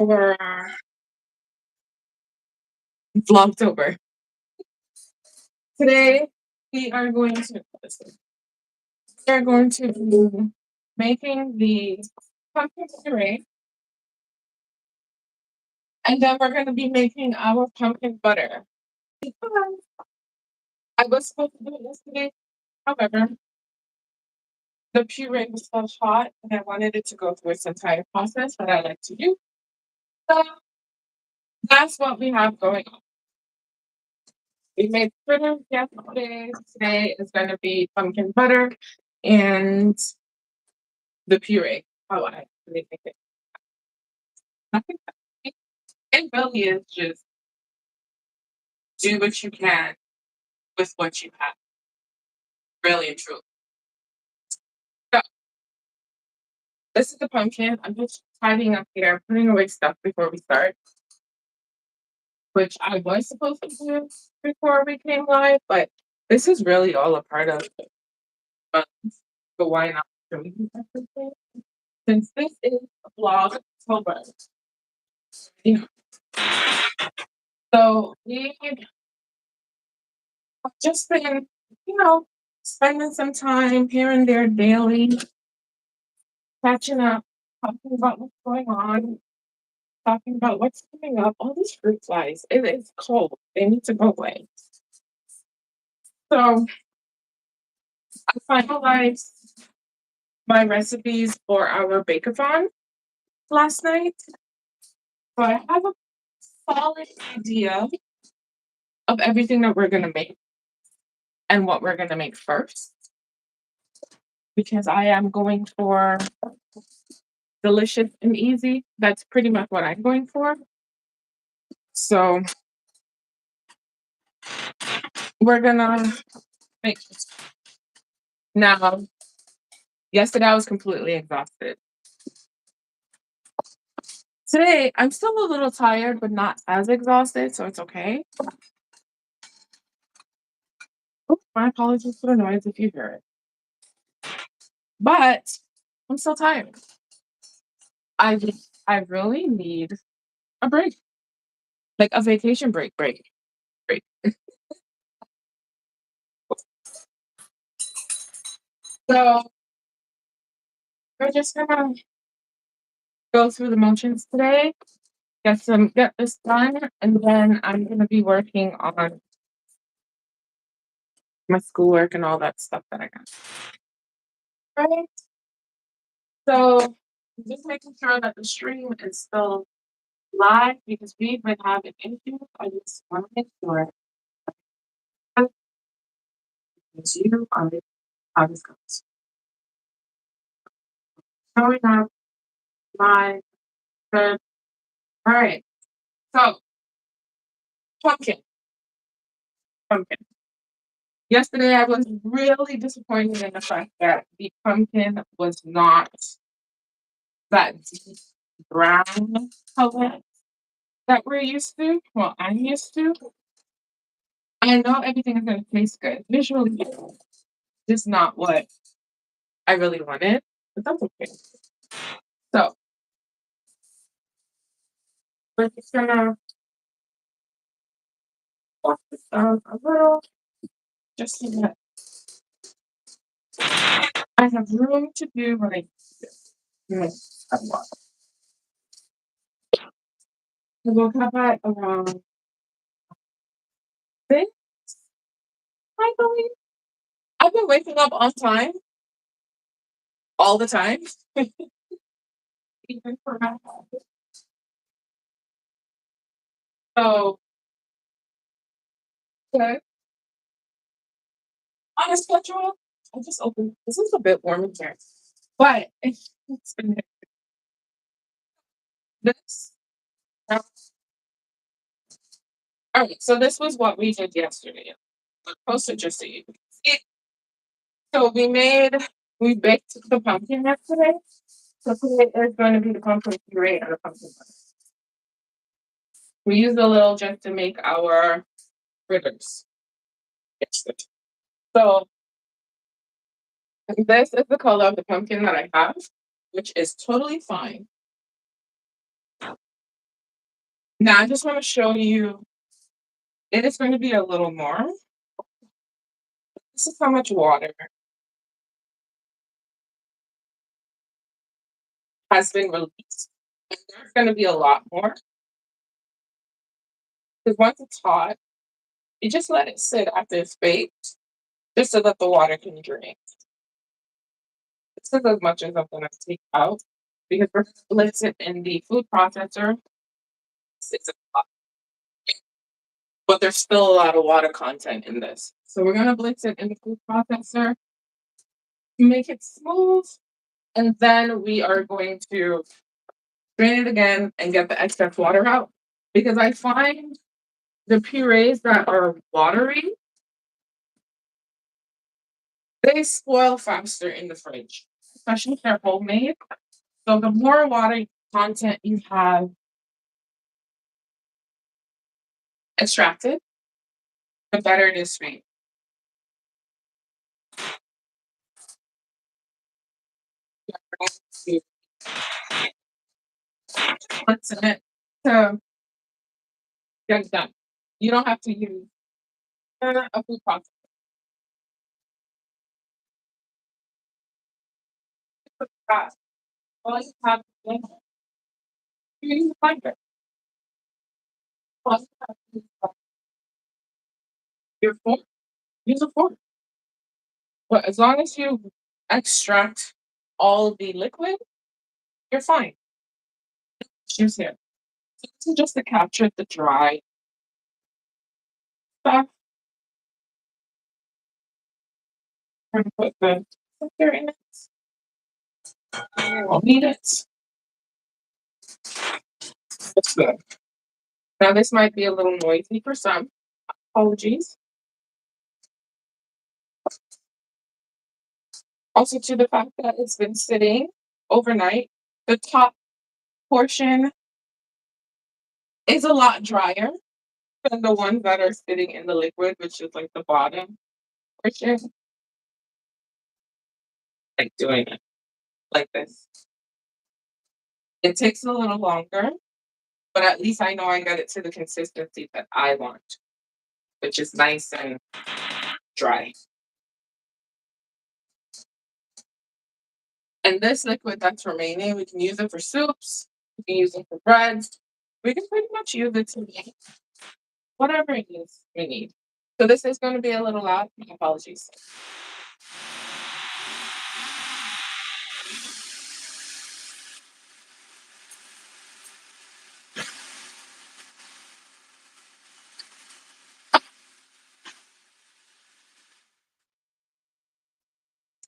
for Vlogtober. Today we are going to be making the pumpkin puree, and then we're going to be making our pumpkin butter. I was supposed to do it yesterday, however, the puree was so hot, and I wanted it to go through its entire process that I like to do. So that's what we have going on. We made fritters yesterday. Today is going to be pumpkin butter and the puree. How I really make it. Nothing. It really is just do what you can with what you have. Really and truly. So this is the pumpkin. I'm just tidying up here, putting away stuff before we start, which I was supposed to do before we came live, but this is really all a part of it. But why not show you everything? Since this is a Vlogtober. You know, so we have just been, spending some time here and there daily, catching up, talking about what's going on, talking about what's coming up. All these fruit flies. It is cold. They need to go away. So I finalized my recipes for our bake-a-thon last night. So I have a solid idea of everything that we're gonna make and what we're gonna make first. Because I am going for delicious and easy. That's pretty much what I'm going for. So we're gonna make this. Now, yesterday I was completely exhausted. Today I'm still a little tired, but not as exhausted, so it's okay. Oh, my apologies for the noise if you hear it. But I'm still tired. I really need a break. Like a vacation break. So we're just gonna go through the motions today, get this done, and then I'm gonna be working on my schoolwork and all that stuff that I got. Right? So just making sure that the stream is still live because we've been having issues. I just want to make sure that you are how this goes. Showing up live. Good. All right. So pumpkin. Pumpkin. Yesterday I was really disappointed in the fact that the pumpkin was not that deep brown color that we're used to. Well, I'm used to. I know everything is gonna taste good. Visually, just not what I really wanted, but that's okay. So we're just gonna walk this down a little, just so that I have room to do what I need to do. A lot. So we'll have that around six, I believe. I've been waking up on time all the time, even for my office. So good. On a schedule, I just opened. This is a bit warm in here, but it's been this. All right, so this was what we did yesterday. I posted just so you can see. So we baked the pumpkin yesterday. So today is going to be the pumpkin puree and the pumpkin butter. We used a little just to make our fritters. So this is the color of the pumpkin that I have, which is totally fine. Now I just want to show you, it is going to be a little more. This is how much water has been released. And there's going to be a lot more because once it's hot, you just let it sit after it's baked just so that the water can drain. This is as much as I'm going to take out because we're going to blitz it in the food processor. It's a lot, but there's still a lot of water content in this. So we're going to blitz it in the food processor, make it smooth, and then we are going to drain it again and get the excess water out because I find the purees that are watery, they spoil faster in the fridge, especially if they're homemade. So the more water content you have extracted, the better it is for you. What's in it to get it done. You don't have to use a food processor. All you have to do, you use a blender. All you have to do is your fork. Use a fork. But as long as you extract all the liquid, you're fine. Choose here. So this is just to capture the dry stuff. I'm gonna put the filter in it. I'll need it. That's good. Now this might be a little noisy for some. Apologies. Also to the fact that it's been sitting overnight. The top portion is a lot drier than the ones that are sitting in the liquid, which is like the bottom portion. Like doing it like this. It takes a little longer, but at least I know I got it to the consistency that I want, which is nice and dry. And this liquid that's remaining, we can use it for soups, we can use it for breads, we can pretty much use it to make whatever it is we need. So this is going to be a little loud. My apologies.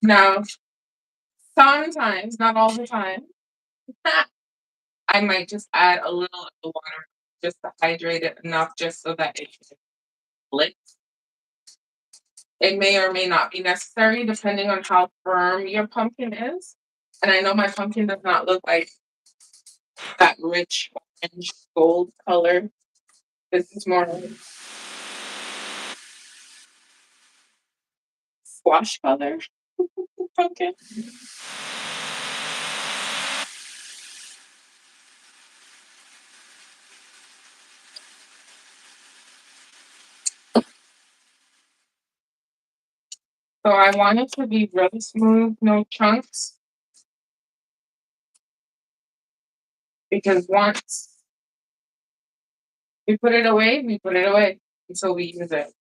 Now, sometimes, not all the time, I might just add a little of the water just to hydrate it enough just so that it can split. It may or may not be necessary depending on how firm your pumpkin is. And I know my pumpkin does not look like that rich orange gold color. This is more squash color pumpkin. So I want it to be really smooth, no chunks. Because once we put it away, we put it away until we use it.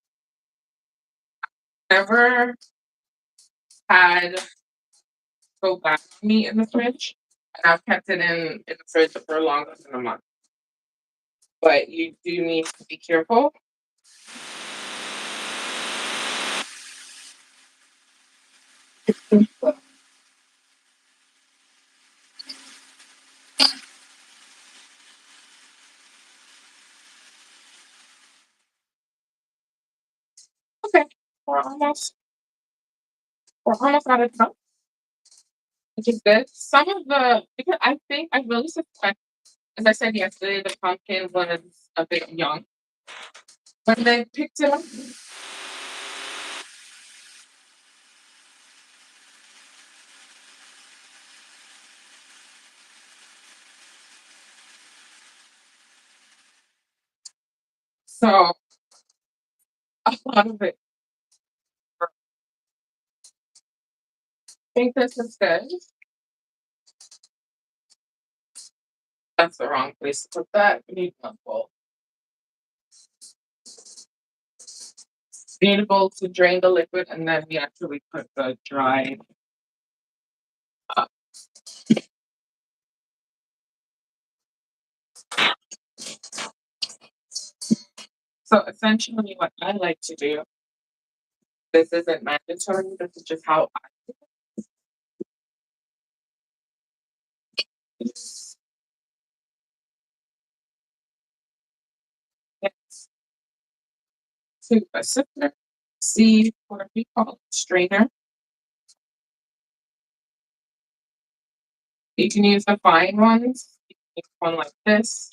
Never had so bad meat in the fridge, and I've kept it in the fridge for longer than a month. But you do need to be careful. Okay, we're almost we're almost out of time, which is good. Some of the because I think I really suspect, as I said yesterday, the pumpkin was a bit young. When they picked it up, So a lot of it, I think this is good. That's the wrong place to put that. We need one bowl. We need a bowl to drain the liquid, and then we actually put the dry up. So essentially, what I like to do, this isn't mandatory, this is just how I get to a sifter, see what we call strainer. You can use the fine ones. You can use one like this.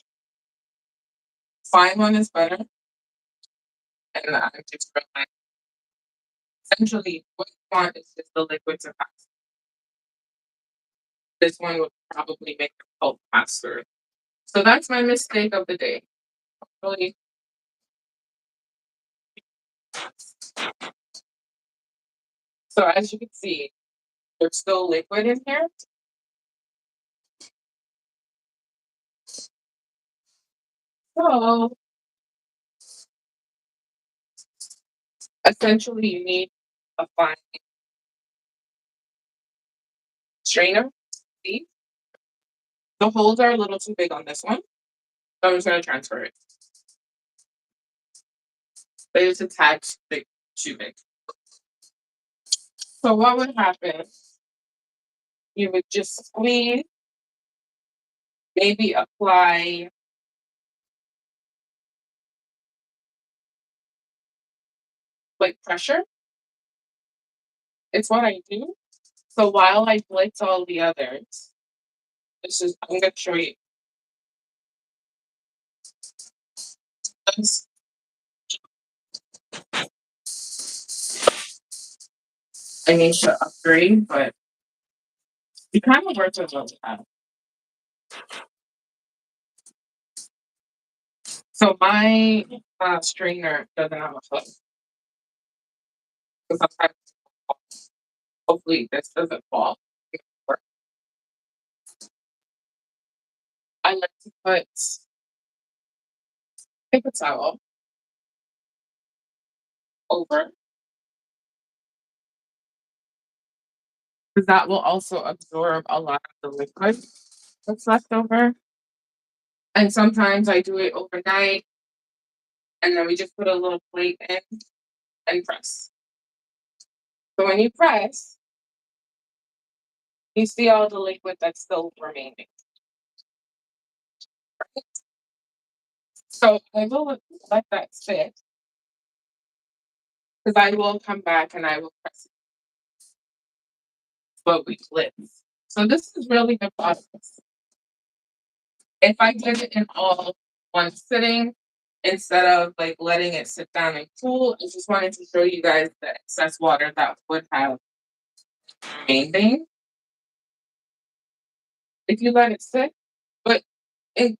Fine one is better. And I'm just realizing, essentially, what you want is just the liquid to pass. This one would probably make the pulp faster. So that's my mistake of the day. Really. So as you can see, there's still liquid in here. So essentially, you need a fine strainer. See, the holes are a little too big on this one, so I'm just gonna transfer it. But it's a tad too big. So what would happen? You would just squeeze, maybe apply like pressure. It's what I do. So while I blitz all the others, I'm gonna show you this. I need to upgrade, but you kind of work with what we have. So my strainer doesn't have a hook. So sometimes, hopefully, this doesn't fall. I like to put paper towel over because that will also absorb a lot of the liquid that's left over. And sometimes I do it overnight, and then we just put a little plate in and press. So when you press, you see all the liquid that's still remaining. So I will let that sit because I will come back and I will press it slowly blitz. So this is really the process. If I did it in all one sitting, instead of like letting it sit down and cool, I just wanted to show you guys the excess water that would have remaining if you let it sit. But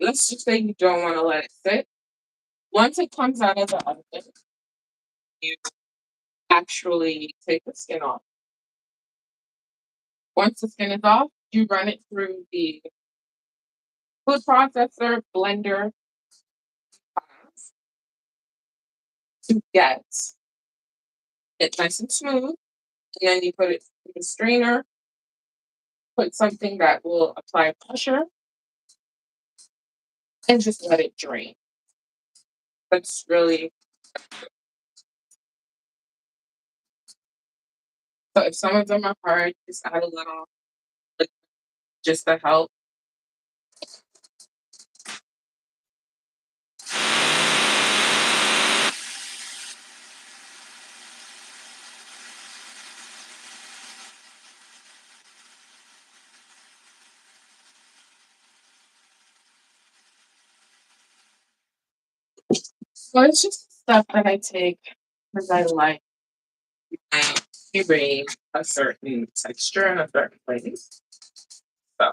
let's just say you don't want to let it sit. Once it comes out of the oven, you actually take the skin off. Once the skin is off, you run it through the food processor blender to get it nice and smooth. And then you put it in the strainer, put something that will apply pressure, and just let it drain. That's really so. If some of them are hard, just add a little, like, just to help. So it's just stuff that I take because I like my puree a certain texture and a certain place. So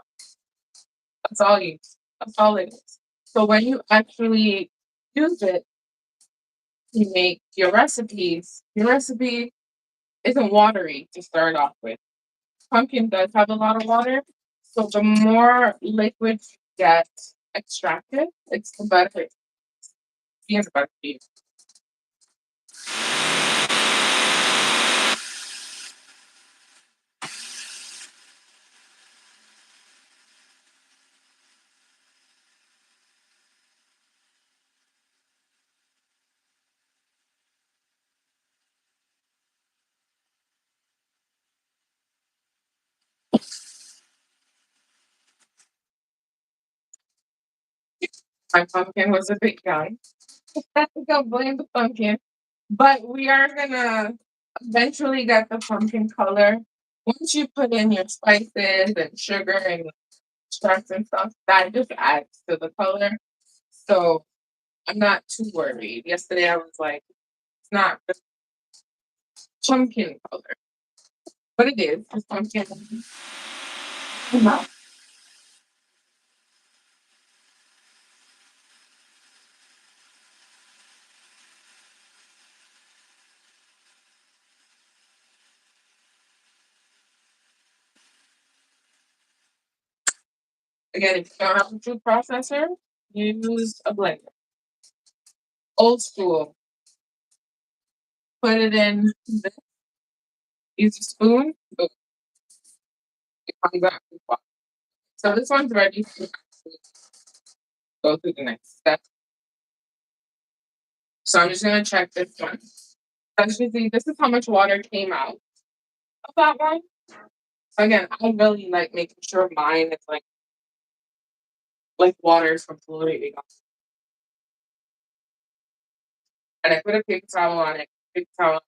that's all you. That's all it is. So when you actually use it, you make your recipes, your recipe isn't watery to start off with. Pumpkin does have a lot of water, so the more liquid you get extracted, it's the better it being better for you. My pumpkin was a bit young. I think I'll blame the pumpkin. But we are gonna eventually get the pumpkin color. Once you put in your spices and sugar and extracts and stuff, that just adds to the color. So I'm not too worried. Yesterday I was like, it's not the pumpkin color, but it is. It's pumpkin. Again, if you don't have a food processor, use a blender. Old school. Put it in this, use a spoon, boom, it comes out. So this one's ready to actually go through the next step. So I'm just gonna check this one. As you see, this is how much water came out of that one. So again, I really like making sure mine is like water is completely gone. And I put a paper towel on it. Paper towel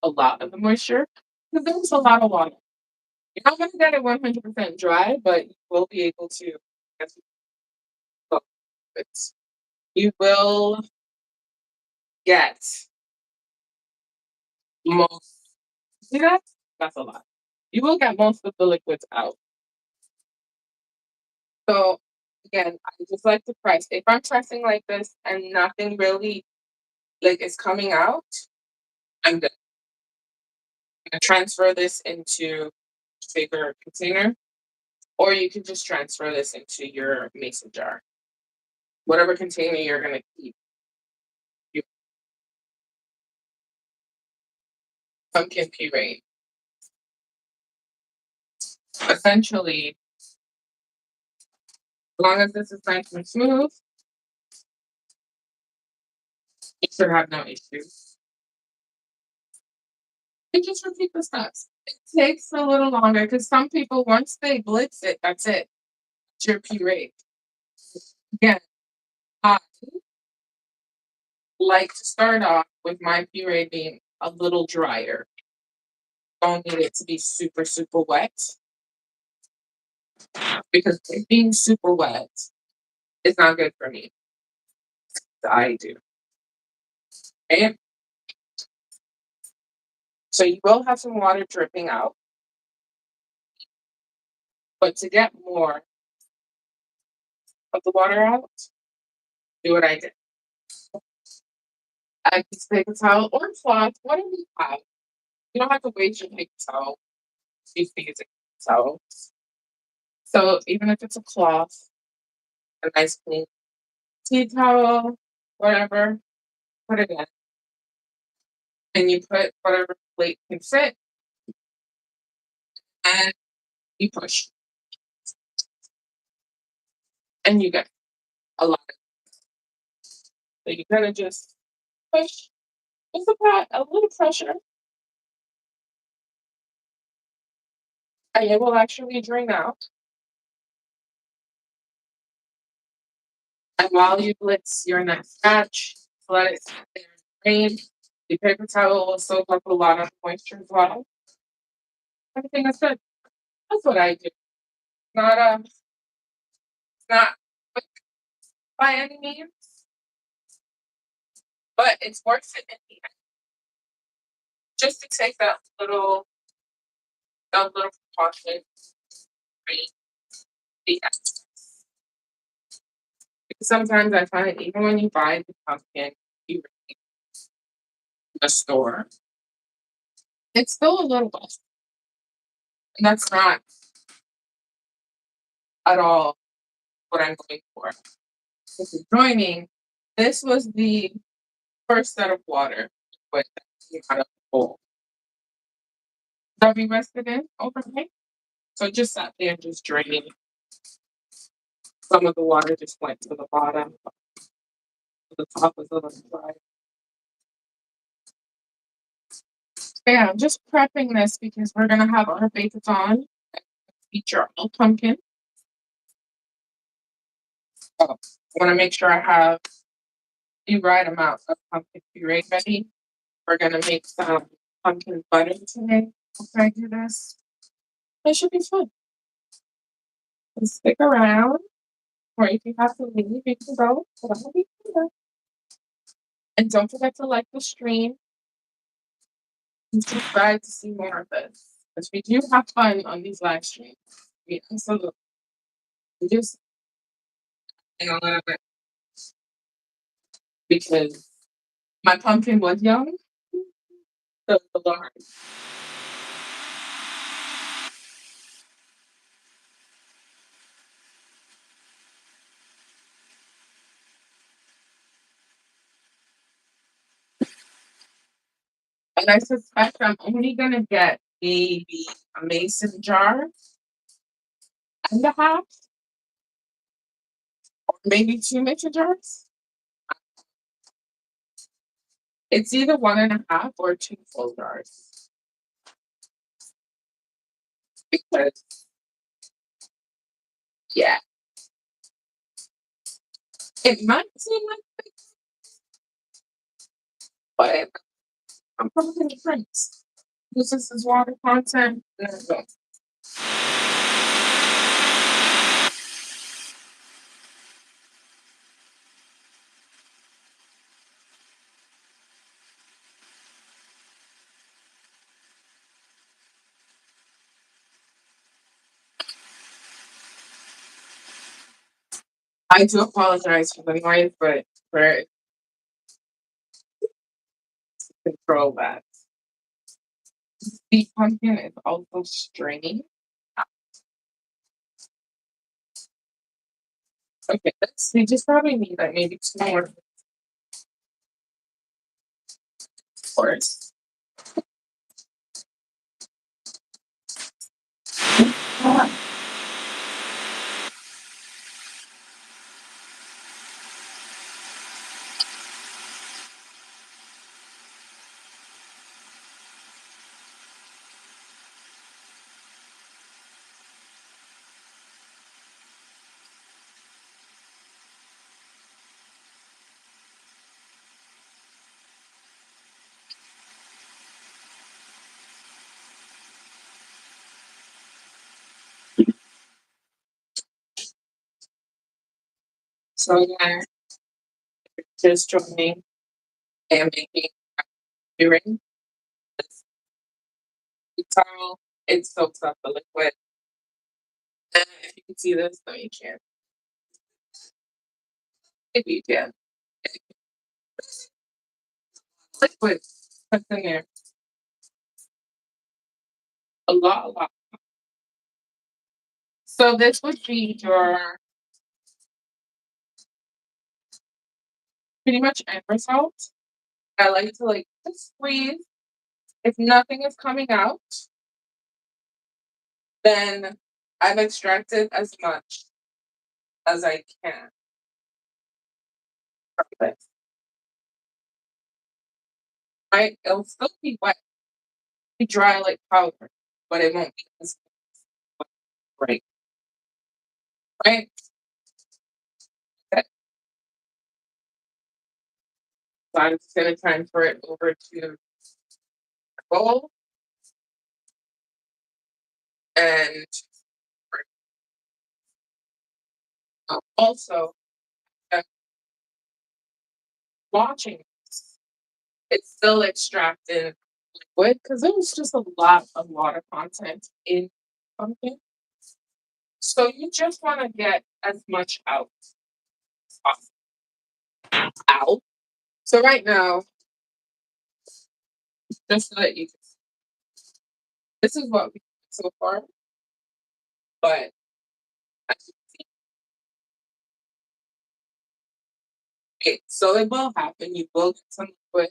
a lot of the moisture because there's a lot of water. You're not gonna get it 100% dry, but you will be able to. You will get most. See that? That's a lot. You will get most of the liquids out. So again, I just like to press. If I'm pressing like this and nothing really like is coming out, I'm good. I'm gonna transfer this into a bigger container, or you can just transfer this into your mason jar. Whatever container you're gonna keep your pumpkin puree. Essentially, as long as this is nice and smooth, you should have no issues. And just repeat the steps. It takes a little longer because some people, once they blitz it, that's it. It's your puree. Again, I like to start off with my puree being a little drier. Don't need it to be super, super wet because being super wet is not good for me. I do. Okay? So you will have some water dripping out, but to get more of the water out, do what I did. I just paper towel or cloth, whatever you have. You don't have to waste your paper towel. You can use a towel. So even if it's a cloth, a nice clean tea towel, whatever, put it in. And you put whatever plate can fit and you push. And you get a lot. So you kind of just push. Just apply a little pressure. And it will actually drain out. And while you blitz your next batch, let it sit there and drain. The paper towel will soak up a lot of moisture as well. Everything is good. That's what I do. Not not quick by any means, but it's worth it in the end. Just to take that little precaution for the excess. Because sometimes I find even when you buy the pumpkin, in the store. It's still a little bit, and that's not at all what I'm going for. If you're joining, this was the first set of water with out of the bowl that we rested in overnight. So it just sat there just draining. Some of the water just went to the bottom. The top was a little dry. Yeah, I'm just prepping this because we're gonna have our bacon on. Feature all pumpkin. So I want to make sure I have the right amount of pumpkin puree ready. We're gonna make some pumpkin butter today. After I do this, it should be fun. So stick around, or if you have to leave, you can go. But I'm gonna be here. And don't forget to like the stream and subscribe to see more of this. Because we do have fun on these live streams. We absolutely just a little bit because my pumpkin was young, so it's a lot. And I suspect I'm only gonna get maybe a mason jar and a half, or maybe two mason jars. It's either one and a half or two full jars. Because yeah, it might seem like big, but I'm probably drinks. This is water content. There we go. I do apologize for the noise, but for control that. The pumpkin is also stringy. Okay, we just probably need like maybe two more course. So yeah, just joining and making earring. Towel, it soaks up the liquid. And if you can see this, no, you can't. If you can, liquid that's in there. A lot, a lot. So this would be your pretty much end result. I like to like just squeeze. If nothing is coming out, then I've extracted as much as I can from this. Right? It'll still be wet, be dry like powder, but it won't be as right. Right? Okay. So I'm just gonna transfer it over to the bowl and also uh, watching this, it's still extracted liquid because there was just a lot of water content in pumpkin. So you just want to get as much out as possible. Out. So right now, just so that you can see, this is what we did so far, but as you can see, so it will happen. You will get some liquid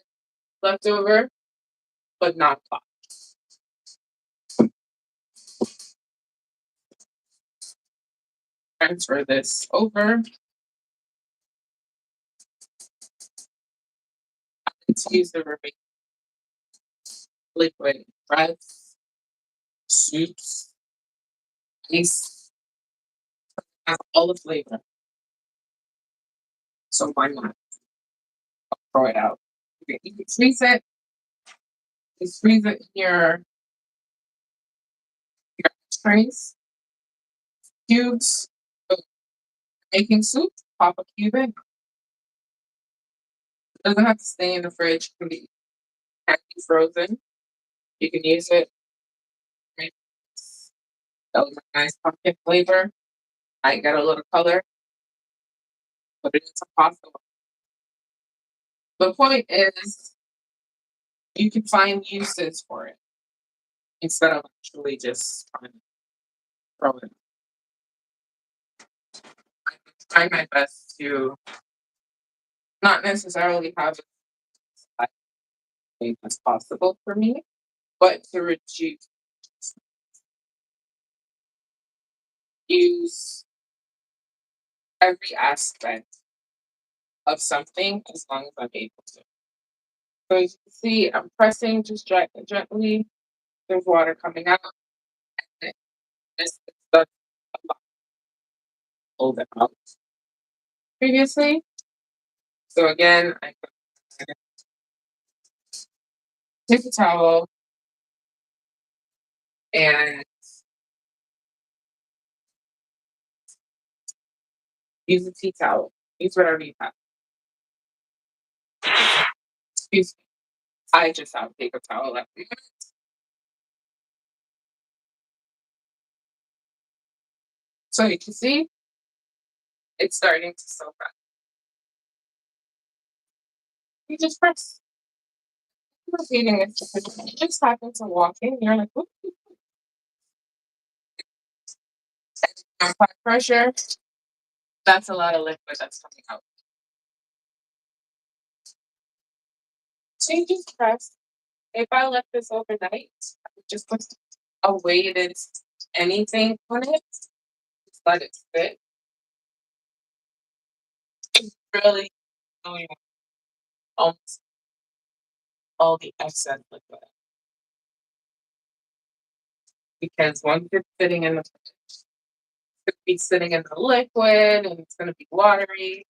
left over, but not a lot. Transfer this over. Let's use the remaining liquid breads, soups, ice, has all the flavor. So why not throw it out? You can freeze it. Just freeze it in your trays, cubes. So making soup, pop a cube in. It doesn't have to stay in the fridge. Can be frozen. You can use it. That was a nice pumpkin flavor. I got a little color. Put it in some pasta. The point is, you can find uses for it instead of actually just trying to throw it. I try my best to not necessarily have it as big as possible for me, but to reduce use every aspect of something as long as I'm able to. So as you can see, I'm pressing just gently. There's water coming out. And this does hold it out previously. So again, I take a towel and use a tea towel. Use whatever you have. Excuse me. I just have paper towel at the moment. So you can see it's starting to soak up. You just press. Repeating it. You just happen to walk in, you're like, "Oop." Apply pressure. That's a lot of liquid that's coming out. So you just press. If I left this overnight, I would just put a weighted anything on it. Just let it sit. It's really doing almost all the excess liquid. Because once it's sitting in the fridge, it's gonna be sitting in the liquid and it's gonna be watery.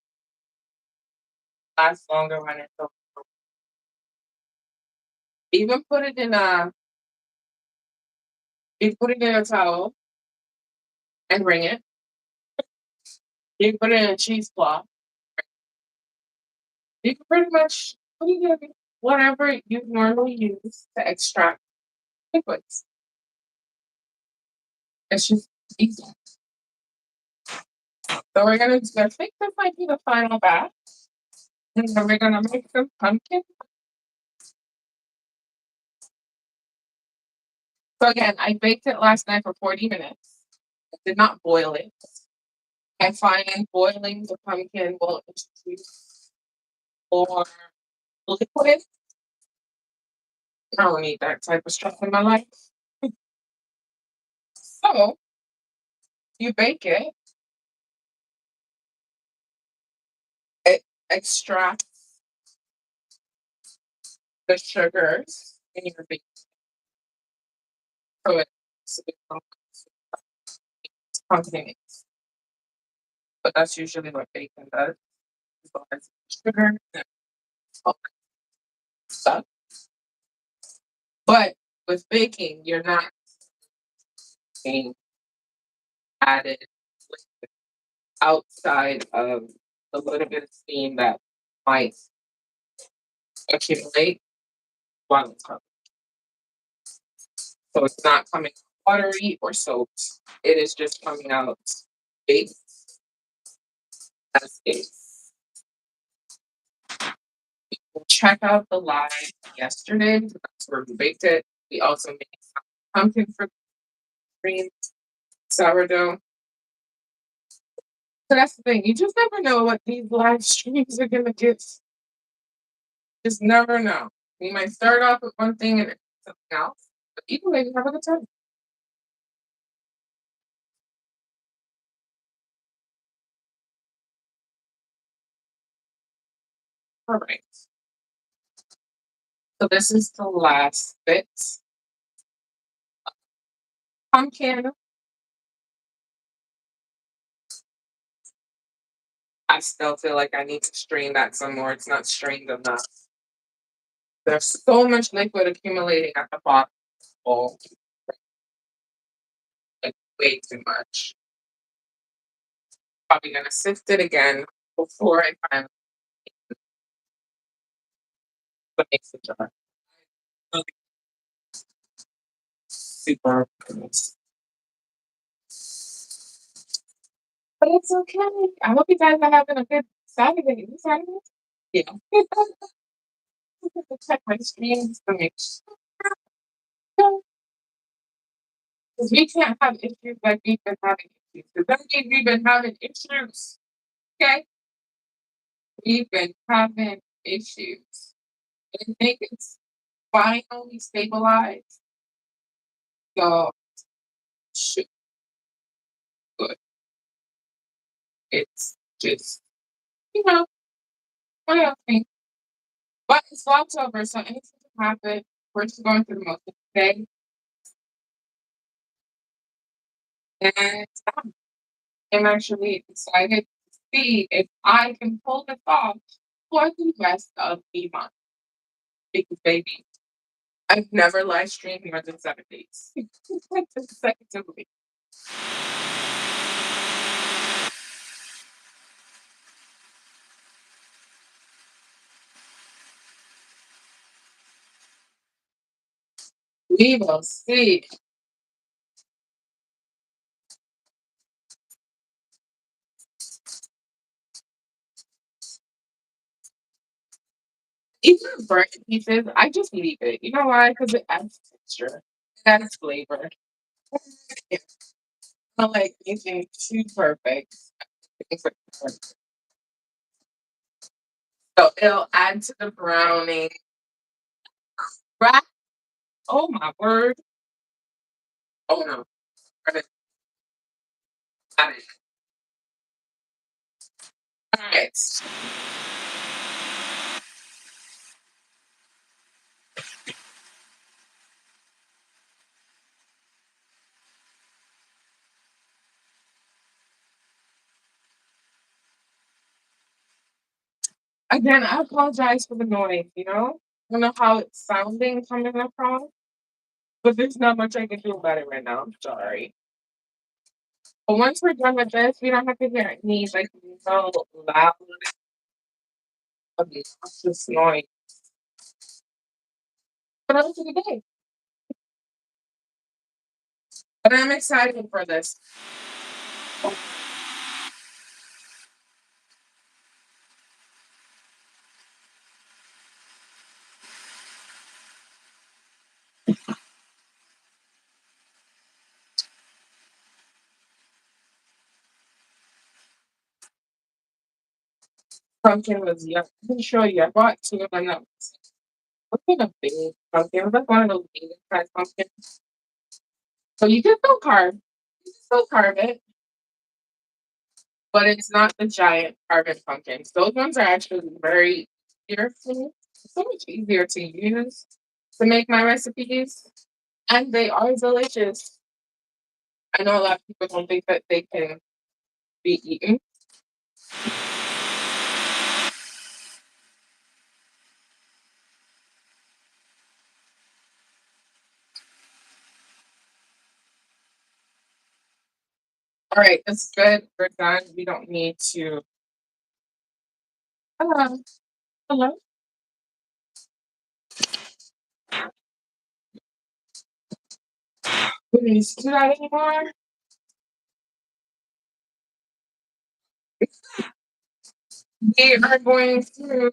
Lasts longer when it's over. Even put it in a you put it in a towel and wring it. You can put it in a cheesecloth. You can pretty much put it in whatever you normally use to extract liquids. It's just easy. So we're gonna do, I think this might be the final batch. And then we're gonna make some pumpkin. So again, I baked it last night for 40 minutes. I did not boil it. I find boiling the pumpkin will introduce more liquid. I don't need that type of stuff in my life. So you bake it, it extracts the sugars in your bake. So it's pumpkin mix. But that's usually what bacon does. As long as sugar and all that stuff. But with baking, you're not getting added liquid outside of the little bit of steam that might accumulate while it's cooking. So it's not coming out watery or soaked. It is just coming out baked as is. check out the live yesterday because that's where we baked it. We also made some pumpkin fruit cream, sourdough. So that's the thing. You just never know what these live streams are gonna give. Just never know. We might start off with one thing and then something else. But either way, we have a good time. All right. So this is the last bit. Pumpkin. I still feel like I need to strain that some more. It's not strained enough. There's so much liquid accumulating at the bottom of the bowl. Like way too much. Probably gonna sift it again before I finally mix the jar. Okay. Super. But it's okay. I hope you guys are having a good Saturday. Is it Saturday? Yeah. Check my streams to make sure. Because we can't have issues like we've been having issues. Because that means we've been having issues. Okay? We've been having issues. And I think it's finally stabilized. So, should good. It's just, you know, one of those things. But it's Vlogtober, so anything can happen. We're just going through the motions today. And I'm actually excited to see if I can pull this off for the rest of the month. Because, baby, I've never live streamed more than 7 days. Consecutively. We will see. Even burnt pieces, I just leave it. You know why? Because it adds texture. It adds flavor. Yeah. Not like anything too perfect. It's like perfect. So it'll add to the browning. Right? Oh my word. Oh no. Got it. Got it. All right. Again, I apologize for the noise, you know? I don't know how it's sounding coming across, but there's not much I can do about it right now. I'm sorry. But once we're done with this, we don't have to hear any like no loud obnoxious noise. But that was the day. But I'm excited for this. Pumpkin was young. I can show you. I bought two of them. That was like a big pumpkin. It was like one of those big size pumpkins. So you can still carve. You can still carve it, but it's not the giant carved pumpkins. Those ones are actually very easier for me. It's so much easier to use to make my recipes. And they are delicious. I know a lot of people don't think that they can be eaten. All right, that's good. We're done. We don't need to. Hello. Hello. We don't need to do that anymore. We are going to.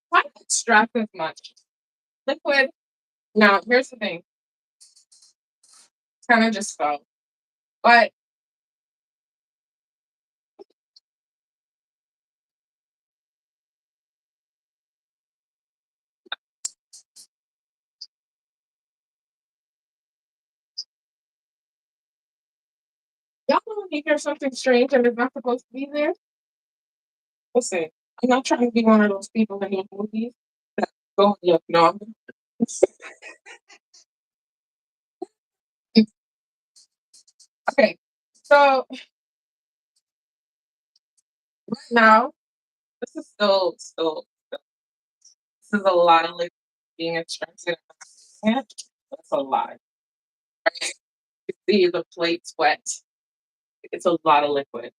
Why extract as much liquid. Now, here's the thing. Kind of just fell. But y'all know when you hear something strange and it's not supposed to be there? Listen, I'm not trying to be one of those people in the movies that go and look. No. Okay. So right now, this is this is a lot of liquid being extracted. That's a lot. Right? You see the plate's wet. It's a lot of liquid.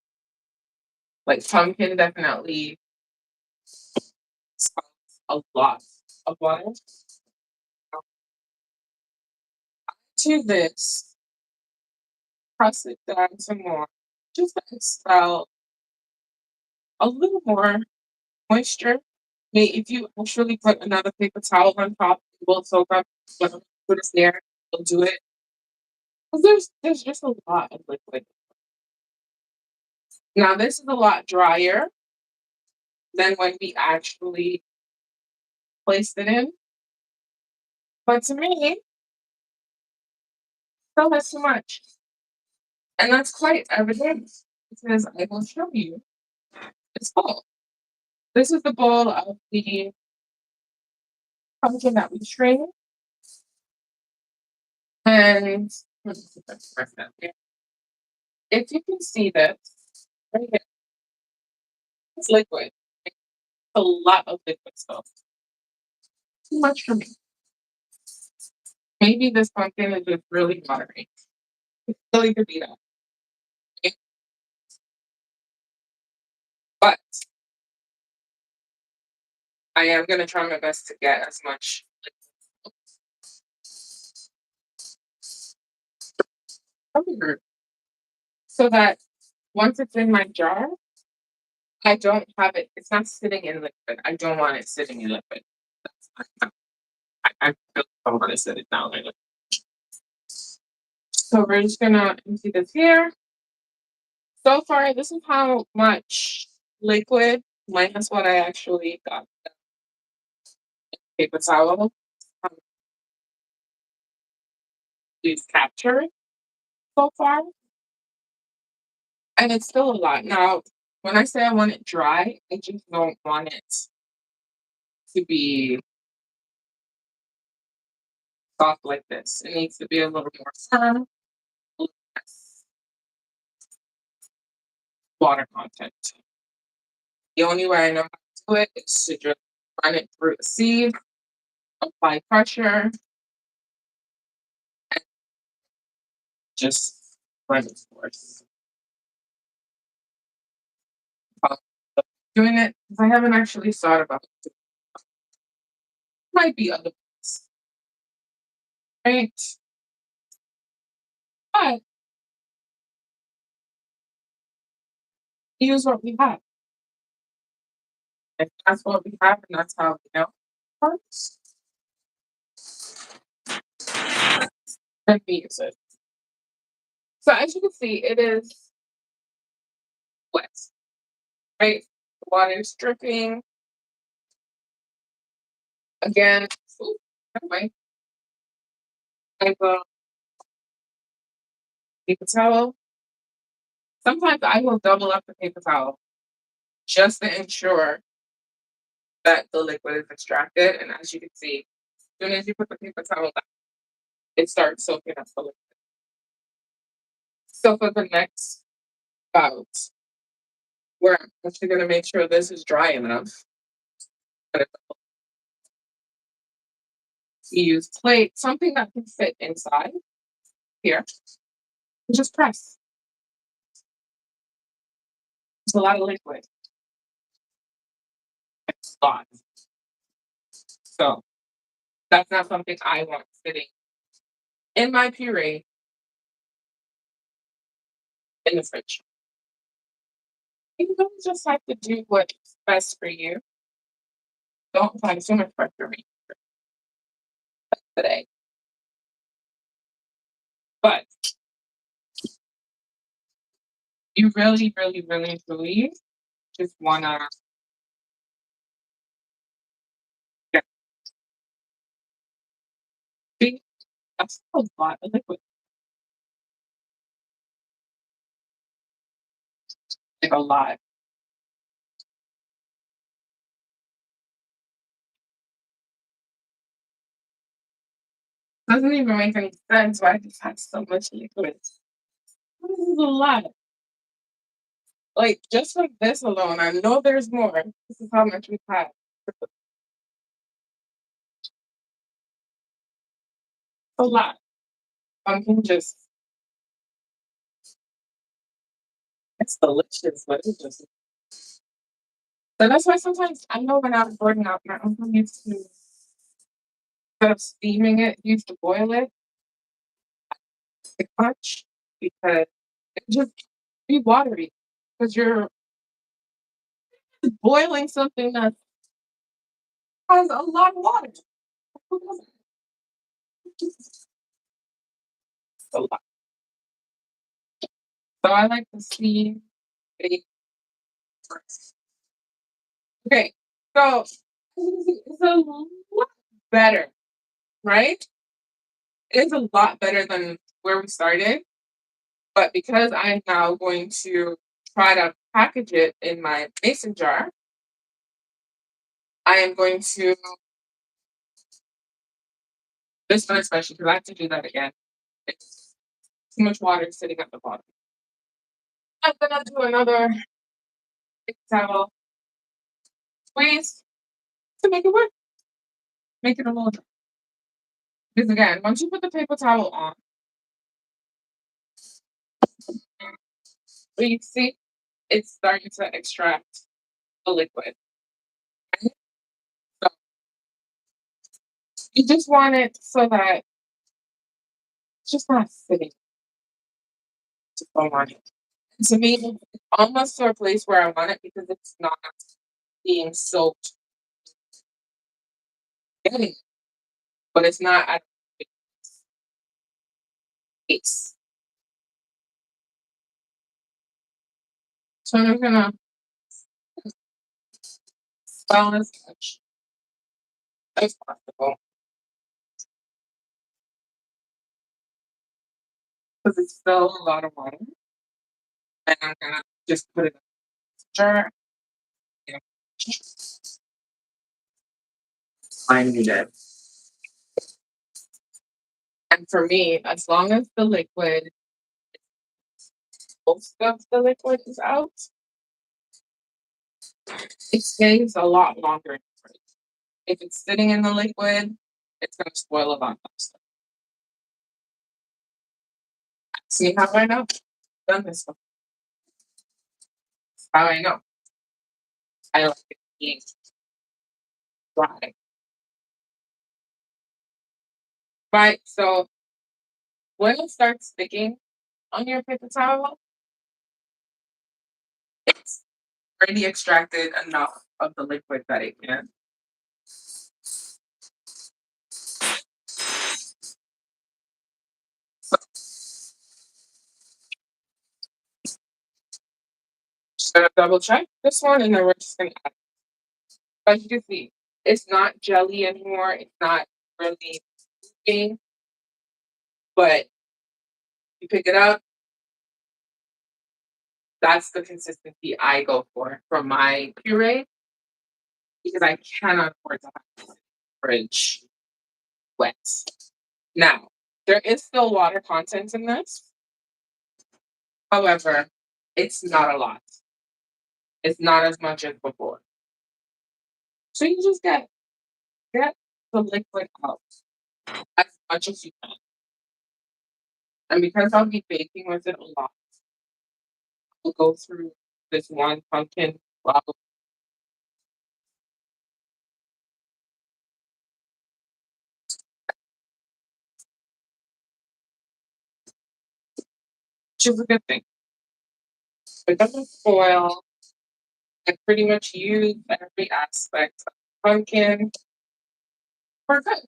Like pumpkin definitely spouts a lot of water. To this, press it down some more. Just to expel a little more moisture. If you actually put another paper towel on top, it will soak up whatever liquid is there. It'll do it. Because there's just a lot of liquid. Now this is a lot drier than when we actually placed it in. But to me, still has too much. And that's quite evident because I will show you this bowl. This is the bowl of the pumpkin that we strained. And if you can see this right here, it's liquid. It's a lot of liquid stuff. Too much for me. Maybe this pumpkin is just really watery. It really could be that. Okay? But I am gonna try my best to get as much liquid so that once it's in my jar, I don't have it. It's not sitting in liquid. I don't want it sitting in liquid. I really don't want to sit it down in liquid. So we're just gonna empty this here. So far, this is how much liquid minus what I actually got. Paper towel. We've captured so far, and it's still a lot. Now, when I say I want it dry, I just don't want it to be soft like this. It needs to be a little more firm, a little less water content. The only way I know how to do it is to just run it through the sieve, apply pressure, and just run its course. Doing it because I haven't actually thought about it. Might be other ways, right? But use what we have. If that's what we have and that's how we know it works, then we use it. So as you can see, it is wet, right? The water is dripping. Again, ooh, anyway, I will paper towel. Sometimes I will double up the paper towel just to ensure that the liquid is extracted. And as you can see, as soon as you put the paper towel down, it starts soaking up the liquid. So for the next bout, we're actually going to make sure this is dry enough. You use plate, something that can fit inside here. And just press. It's a lot of liquid. It's a lot. So that's not something I want sitting in my puree in the fridge. You don't just have to do what's best for you. Don't apply so much pressure on me today. But you really, really, really, really just wanna get see, that's a lot of liquid, like a lot. Doesn't even make any sense why I just have so much liquid. This is a lot. Like just from this alone, I know there's more. This is how much we've had. A lot. Can just it's delicious, but it's just so that's why sometimes I know when I was growing up, my uncle used to instead of steaming it, he used to boil it like much because it just be watery because you're boiling something that has a lot of water. Who doesn't? It's a lot. So I like to steam it first. Okay, so it's a lot better, right? It is a lot better than where we started, but because I'm now going to try to package it in my mason jar, I am going to this one especially because I have to do that again. It's too much water sitting at the bottom. I'm gonna do another big towel squeeze to make it work. Make it a little dry. Because again, once you put the paper towel on, you see it's starting to extract the liquid. Right? So you just want it so that it's just not sitting to go on it. To me, it's almost to a place where I want it because it's not being soaked in it, but it's not at a pace. So I'm gonna spell as much as possible because it's still a lot of water. And I'm gonna just put it in a jar. You know, I need it. And for me, as long as the liquid, most of the liquid is out, it stays a lot longer in the fridge. If it's sitting in the liquid, it's gonna spoil a lot faster. See how I know? Done this before. How I know? I like it being dry. Right. So when it starts sticking on your paper towel, it's already extracted enough of the liquid that it can. So just gonna double check this one and then we're just gonna add. As you can see, it's not jelly anymore. It's not really moving, but you pick it up. That's the consistency I go for my puree because I cannot afford to have the fridge wet. Now, there is still water content in this. However, it's not a lot. It's not as much as before. So you just get the liquid out as much as you can. And because I'll be baking with it a lot, we'll go through this one pumpkin flour, which is a good thing. It doesn't spoil. I pretty much use every aspect. pumpkin, we're good.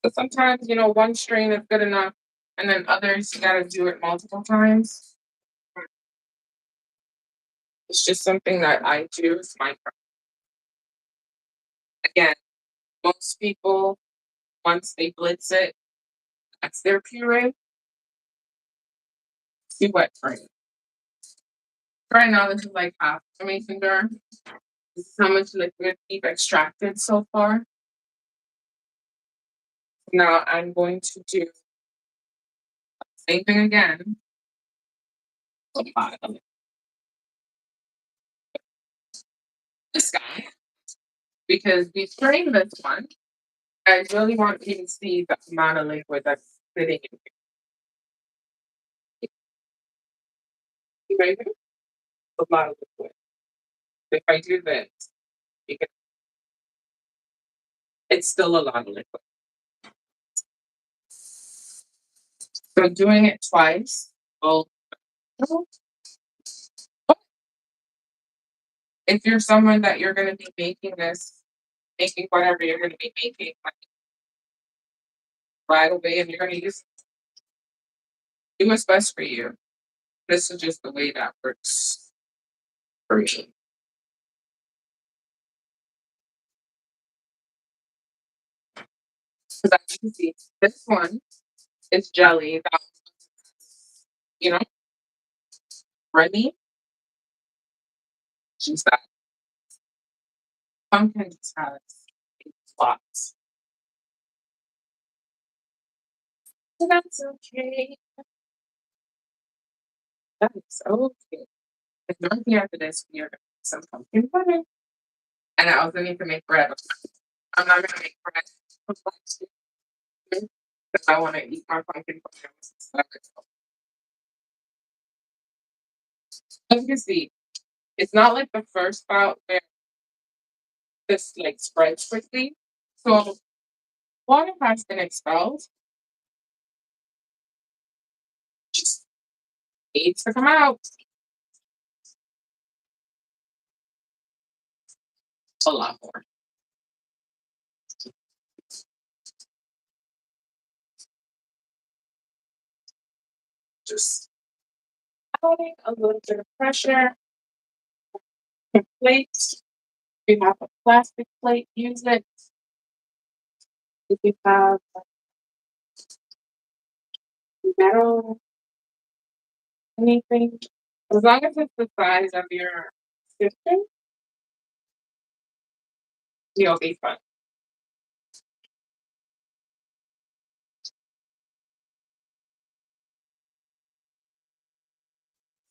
But sometimes, one strain is good enough, and then others you gotta do it multiple times. It's just something that I do. It's my again. Most people, once they blitz it, that's their puree. See wet cream. Right now, this is like half the mason jar. This is how much liquid we've extracted so far. Now I'm going to do the same thing again. The bottom. This guy, because we strained this one, I really want you to see the amount of liquid that's sitting in here. You ready? A lot of liquid. If I do this, because it's still a lot of liquid. So doing it twice will. If you're someone that you're going to be making whatever you're going to be making like, right away, and you're going to do what's best for you. This is just the way that works for me. Because as you can see, this one is jelly. That you know, ready. Just that pumpkin just has lots. So that's okay. That is okay. If directly after this, we are going to make some pumpkin pudding. And I also need to make bread. I'm not going to make bread because I want to eat my pumpkin pudding. As you can see, it's not like the first bout where this like spreads quickly. So water has been expelled. Just needs to come out. A lot more. Just adding a little bit of pressure. Plates. If you have a plastic plate, use it. If you have metal, anything, as long as it's the size of your system, you'll be fine.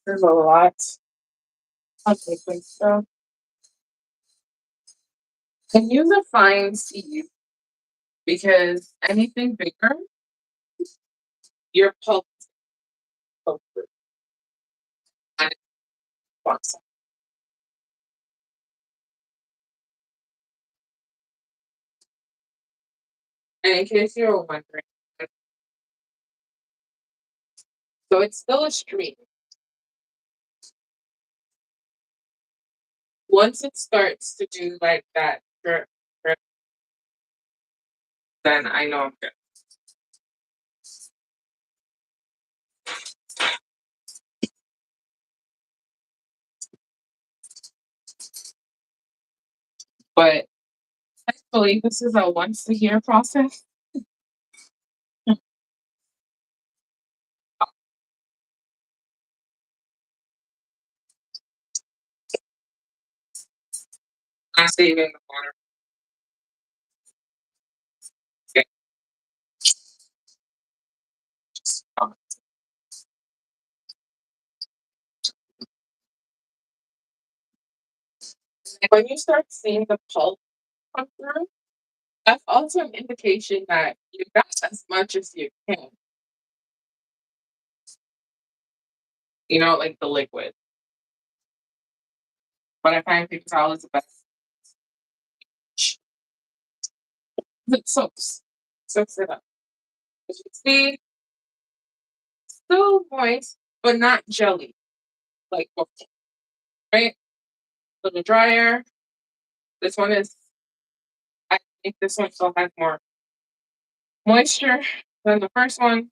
There's a lot of liquid stuff. And use a fine sieve because anything bigger, your pulp goes through. And it wants some. And in case you're wondering, so it's still a stream. Once it starts to do like that drip, drip, then I know I'm good. But thankfully, this is a once a year process. I'm saving the water. Okay. When you start seeing the pulp come through, that's also an indication that you got as much as you can. Like the liquid. But I find paper towel is the best. It soaks it up. As you can see, still moist, but not jelly like before. right? A little drier. This one is, I think this one still has more moisture than the first one,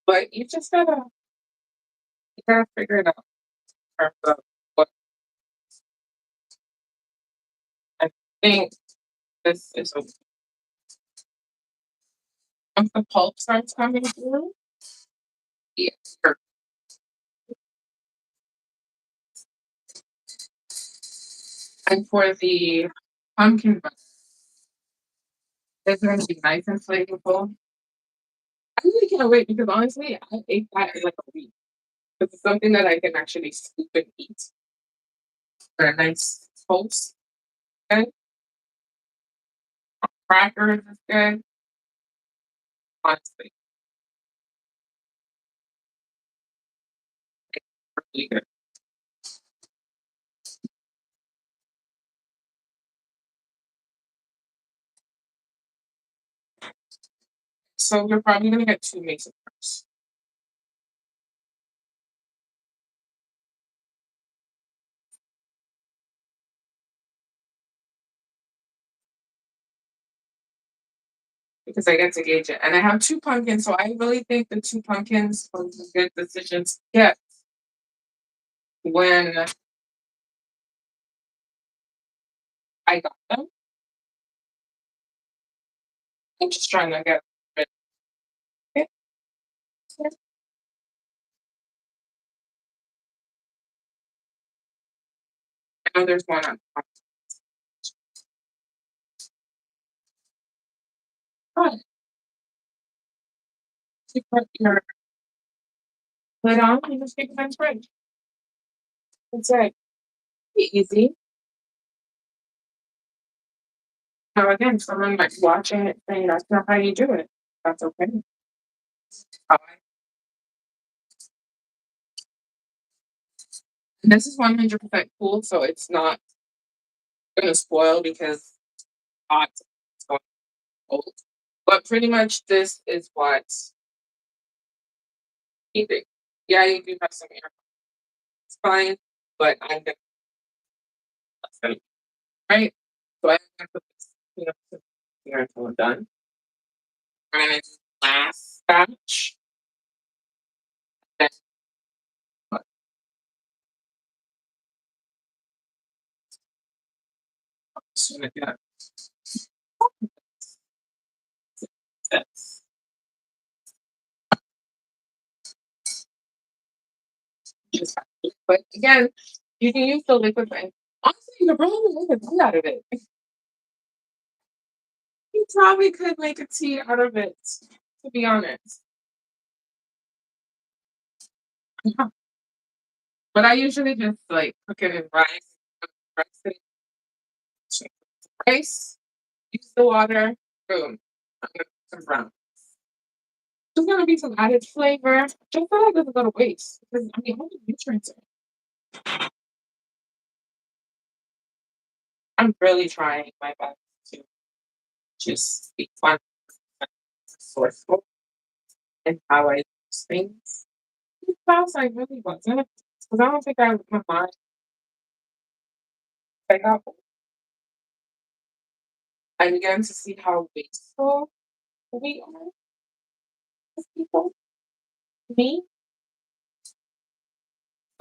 but you gotta figure it out in terms of what I think this is. Once the pulp starts coming through, yes, perfect. And for the pumpkin butter, it's going to be nice and flavorful. I really can't wait because honestly, I ate that in like a week. It's something that I can actually scoop and eat for a nice toast. And crackers is good, honestly, really good. So you're probably gonna get two mason jars because I get to gauge it. And I have two pumpkins, so I really think the two pumpkins was a good decision to get when I got them. I'm just trying to get rid of it. I know there's one on top. But you put your lid on, you just take it in fridge. That's it. Be easy. Now again, someone might be watching it saying that's not how you do it. That's okay. This is 100% cool, so it's not gonna spoil because hot, it's going cold. But pretty much this is what you think. Yeah, you do have some air. It's fine, but I'm gonna that's gonna right. So I'm gonna put this here until I'm done. I'm gonna do last batch. Then what? Just gonna get this. Just but again, you can use the liquid thing. Honestly, you could probably make a tea out of it. You probably could make a tea out of it, to be honest. Yeah. But I usually just like cook it in rice, rice, rice, use the water, boom. I'm gonna put some brown. There's gonna be some added flavor, just so that it doesn't go to waste. Because I mean, all the nutrients are. I'm really trying my best to just be fun, resourceful in how I use things. In class, I really wasn't, because I don't think my mind, I got, I began to see how wasteful we are as people. Me.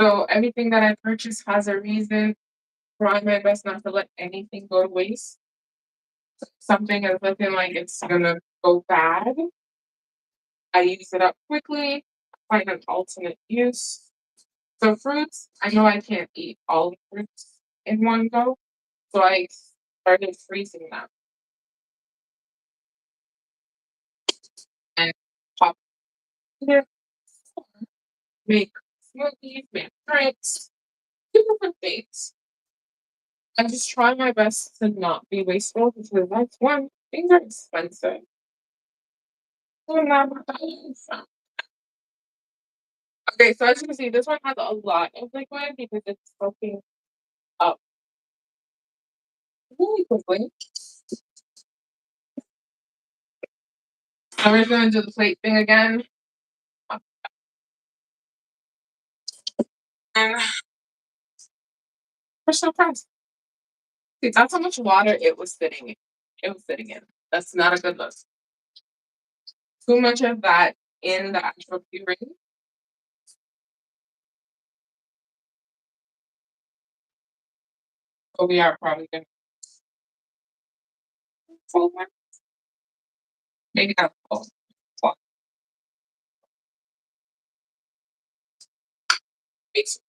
So everything that I purchase has a reason. Try my best not to let anything go to waste. Something is looking like it's gonna go bad. I use it up quickly, find an alternate use. So fruits, I know I can't eat all the fruits in one go. So I started freezing them and pop it, make smoothies, make drinks, do different things. I just try my best to not be wasteful because that's one, things are expensive. And I'm not buying some. Okay, so as you can see, this one has a lot of liquid because it's soaking up really quickly. So we're gonna do the plate thing again. And we're so fries. See, that's how much water it was sitting in. It was sitting in. That's not a good look. Too much of that in the actual puree. So we are probably gonna full one. Maybe not full. Full. Mason.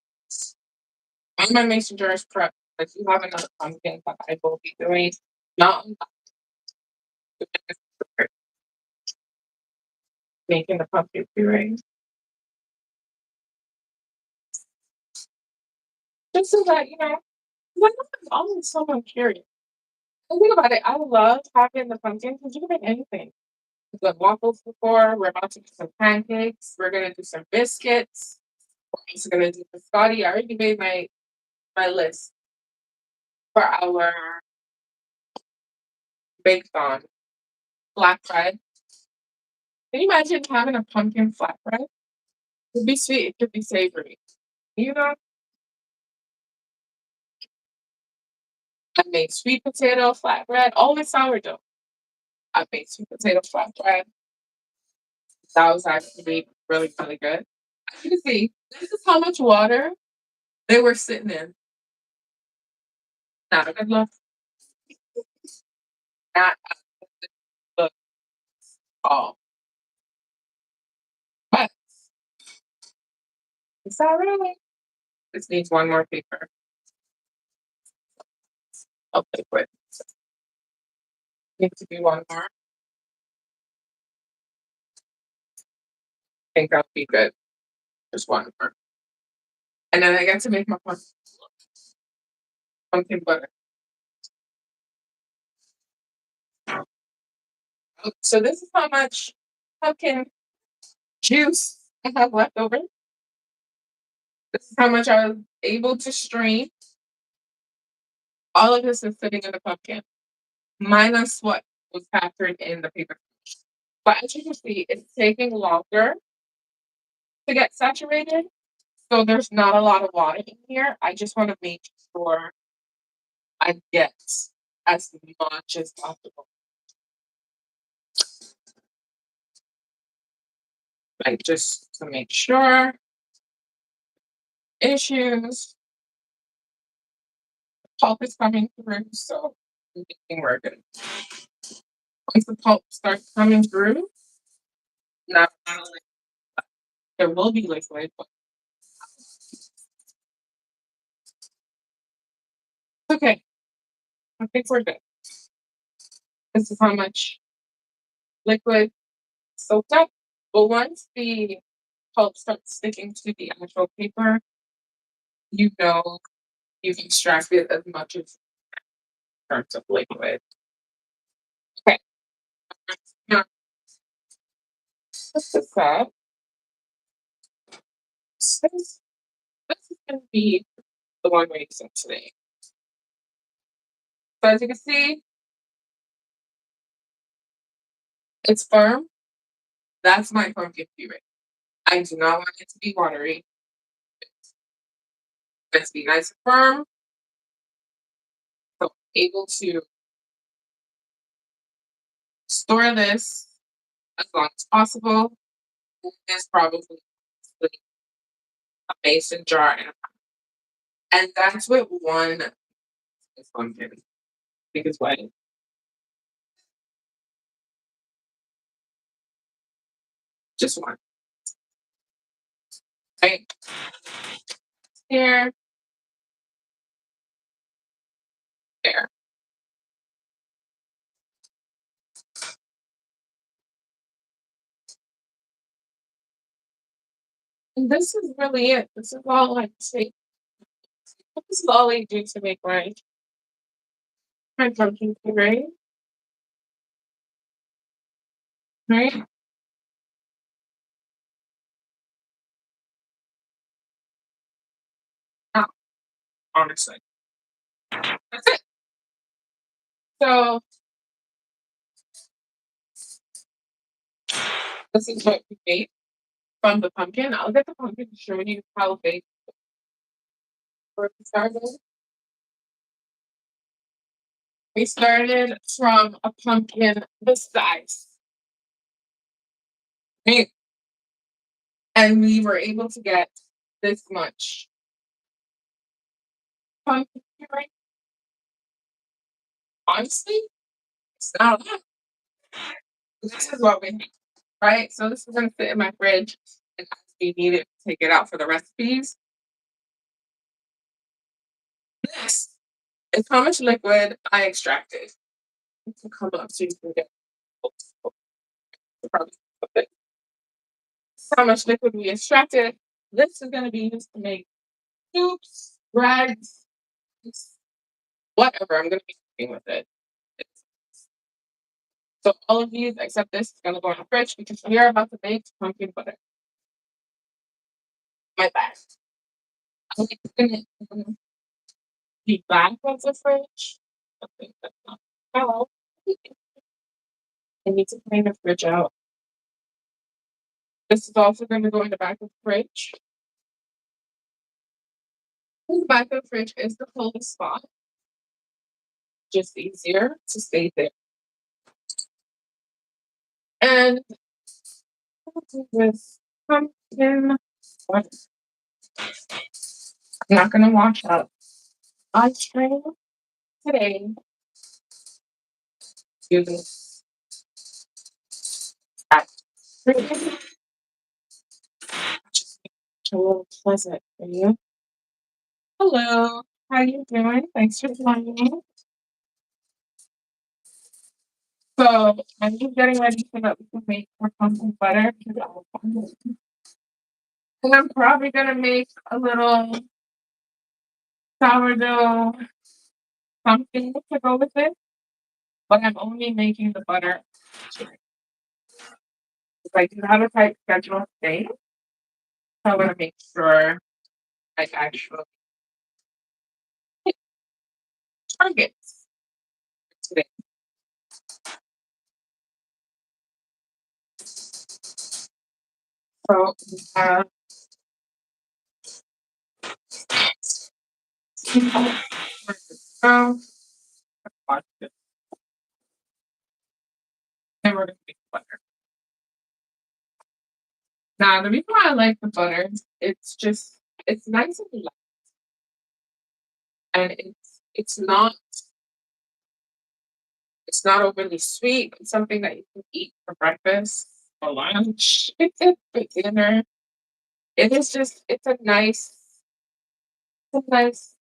And my mason jar is prepped. I do have another pumpkin that I will be doing. Not on the making the pumpkin puree. Just so that, I'm always someone curious. And think about it, I love having the pumpkin because you can make anything. We've done waffles before. We're about to do some pancakes. We're gonna do some biscuits. We're also gonna do biscotti. I already made my list for our baked on flatbread. Can you imagine having a pumpkin flatbread? It could be sweet, it could be savory. You know, I made sweet potato flatbread, always sourdough. I made sweet potato flatbread. That was actually really, really good. As you can see, this is how much water they were sitting in. Not a good look. Not a good look at all. But it's all right. This needs one more paper. I'll play with. Needs to be one more. I think that'll be good. Just one more. And then I get to make my pumpkin butter. So this is how much pumpkin juice I have left over. This is how much I was able to strain. All of this is sitting in the pumpkin, minus what was captured in the paper. But as you can see, it's taking longer to get saturated. So there's not a lot of water in here. I just want to make sure I get as much as possible. Like just to make sure. Issues. Pulp is coming through, so I'm thinking we're good. Once the pulp starts coming through, not only there will be liquid, but okay. I think we're good. This is how much liquid soaked up. But once the pulp starts sticking to the actual paper, you know you've extracted as much as in terms of liquid. Okay. Now, this is up. This is going to be the one we use today. So as you can see, it's firm. That's my pumpkin puree. I do not want it to be watery. It's be nice and firm. So I'm able to store this as long as possible. There's probably a mason jar and that's with one is pumpkin. Because what? Just one. Right here, there. And this is really it. This is all I take. This is all I do to make my pumpkin puree. Right? Now, honestly. That's it. So this is what we made from the pumpkin. I'll get the pumpkin to show you how big. where we started. We started from a pumpkin this size, right? And we were able to get this much pumpkin puree. Honestly, it's not a lot. This is what we need, right? So this is gonna sit in my fridge, and as we need it, take it out for the recipes. This is how much liquid I extracted. It can come up so you can get probably how much liquid we extracted. This is gonna be used to make soups, breads, whatever. I'm gonna be cooking with it. So all of these except this is gonna go in the fridge because we are about to make pumpkin butter. My bad. I'm gonna the back of the fridge. I think that's not how. I need to clean the fridge out. This is also going to go in the back of the fridge. In the back of the fridge is the coldest spot. Just easier to stay there. And with pumpkin butter. I'm not gonna wash up. I trained today to do this at just a little pleasant for you. Hello, how you doing? Thanks for joining me. So I'm just getting ready so that we can make our pumpkin butter. And I'm probably gonna make a little sourdough something to go with it, but I'm only making the butter. If I do have a tight schedule today, so I want to make sure I actually hit targets today. So we have oh, watch this. And we're gonna make butter. Now the reason why I like the butter, it's just it's nice and light, and it's not overly sweet. It's something that you can eat for breakfast, for lunch, for dinner. It is just it's a nice sweet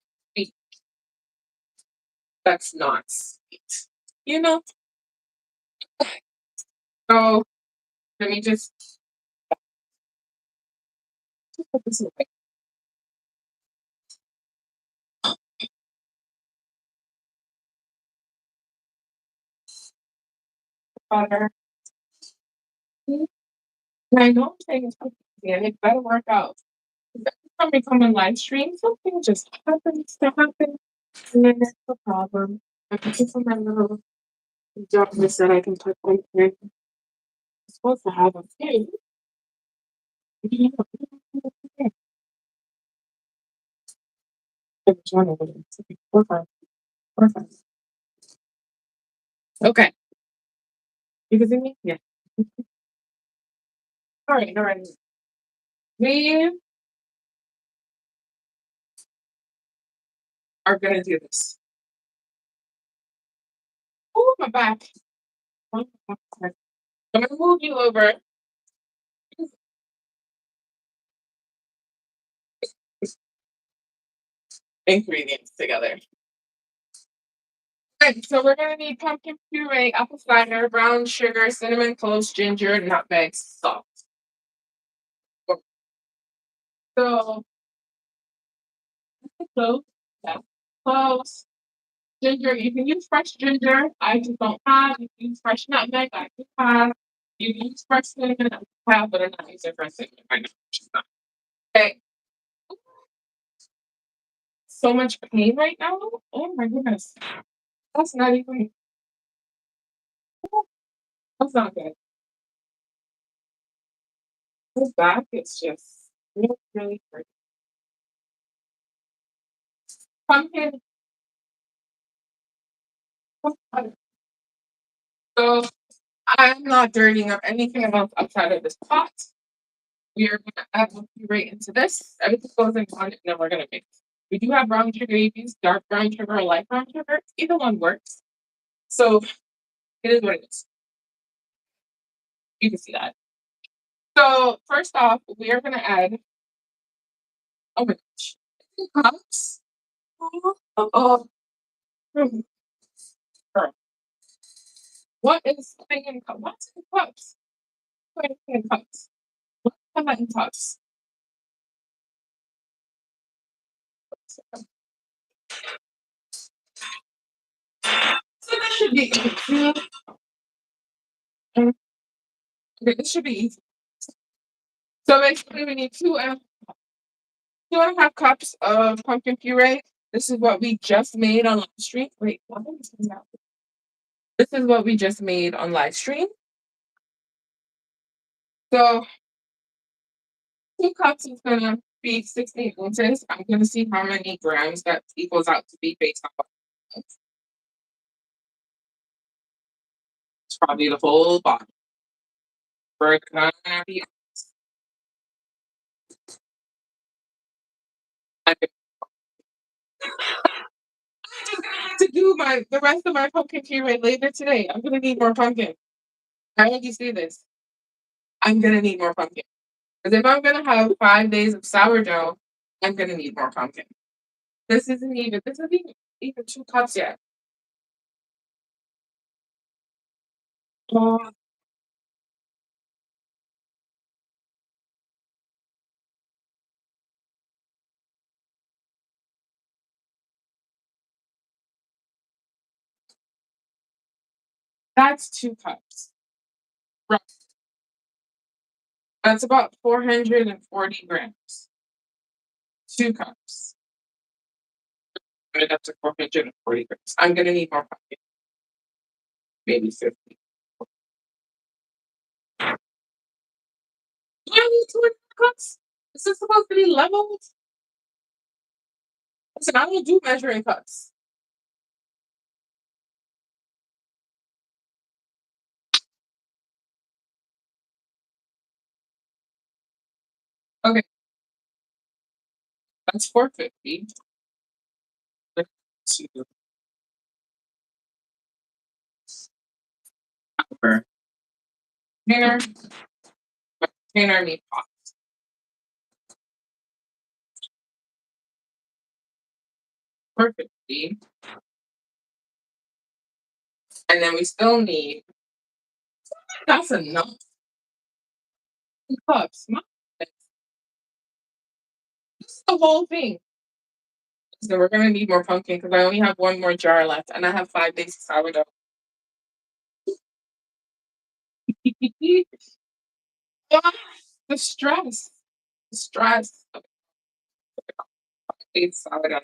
that's not sweet. You know? So let me just put this away. Butter. And I know I'm saying it's cooking and it better work out. Every time we come in live stream, something just happens to happen. And then that's the problem. I'm looking for my little jar that I can put right here. I'm supposed to have a thing. Okay. You can see me? Yeah. All right, all right. We are gonna do this. Oh, my back. I'm gonna move you over ingredients together. Right, so we're gonna need pumpkin puree, apple cider, brown sugar, cinnamon, cloves, ginger, nutmeg, salt. So cloves, yeah, cloves, ginger. You can use fresh ginger. I just don't have. You can use fresh nutmeg. I do have. You can use fresh cinnamon. I have, but I'm not using fresh cinnamon right now. Which is not. Okay. So much pain right now. Oh my goodness. That's not even. That's not good. This back is just really, really hurt. pumpkin. So I'm not dirtying up anything else outside of this pot. We are gonna add the puree into this. Everything goes in one, and then we're gonna mix. We do have brown sugar. You can use dark brown sugar or light brown sugar. Either one works. So it is what it is. You can see that. So first off, we are gonna add. Oh my gosh, cups. Oh, girl, what is thing in cups? What's in cups? What is in cups? What's in cups? So this should be easy. Okay, this should be easy. So basically, we need 2.5 cups of pumpkin puree. This is what we just made on live stream. Wait, why am I saying that? This is what we just made on live stream. So 2 cups is gonna be 16 ounces. I'm gonna see how many grams that equals out to be based on. It's probably the whole bottle. We're gonna be. I'm just gonna have to do the rest of my pumpkin puree later today. I'm gonna need more pumpkin. I already see this. I'm gonna need more pumpkin. Because if I'm gonna have 5 days of sourdough, I'm gonna need more pumpkin. This isn't even 2 cups yet. Oh, that's 2 cups. Right. That's about 440 grams. 2 cups. Right up to 440 grams. I'm gonna need more pumpkin. Maybe 50. Do I need 2.5 cups? Is this supposed to be leveled? Listen, I don't do measuring cups. Okay, that's 450. To per container. Container meat pot. 450. And then we still need. That's enough cups. This is the whole thing. So we're gonna need more pumpkin because I only have one more jar left, and I have 5 days of sourdough. Ah, the stress, the stress. It's sourdough.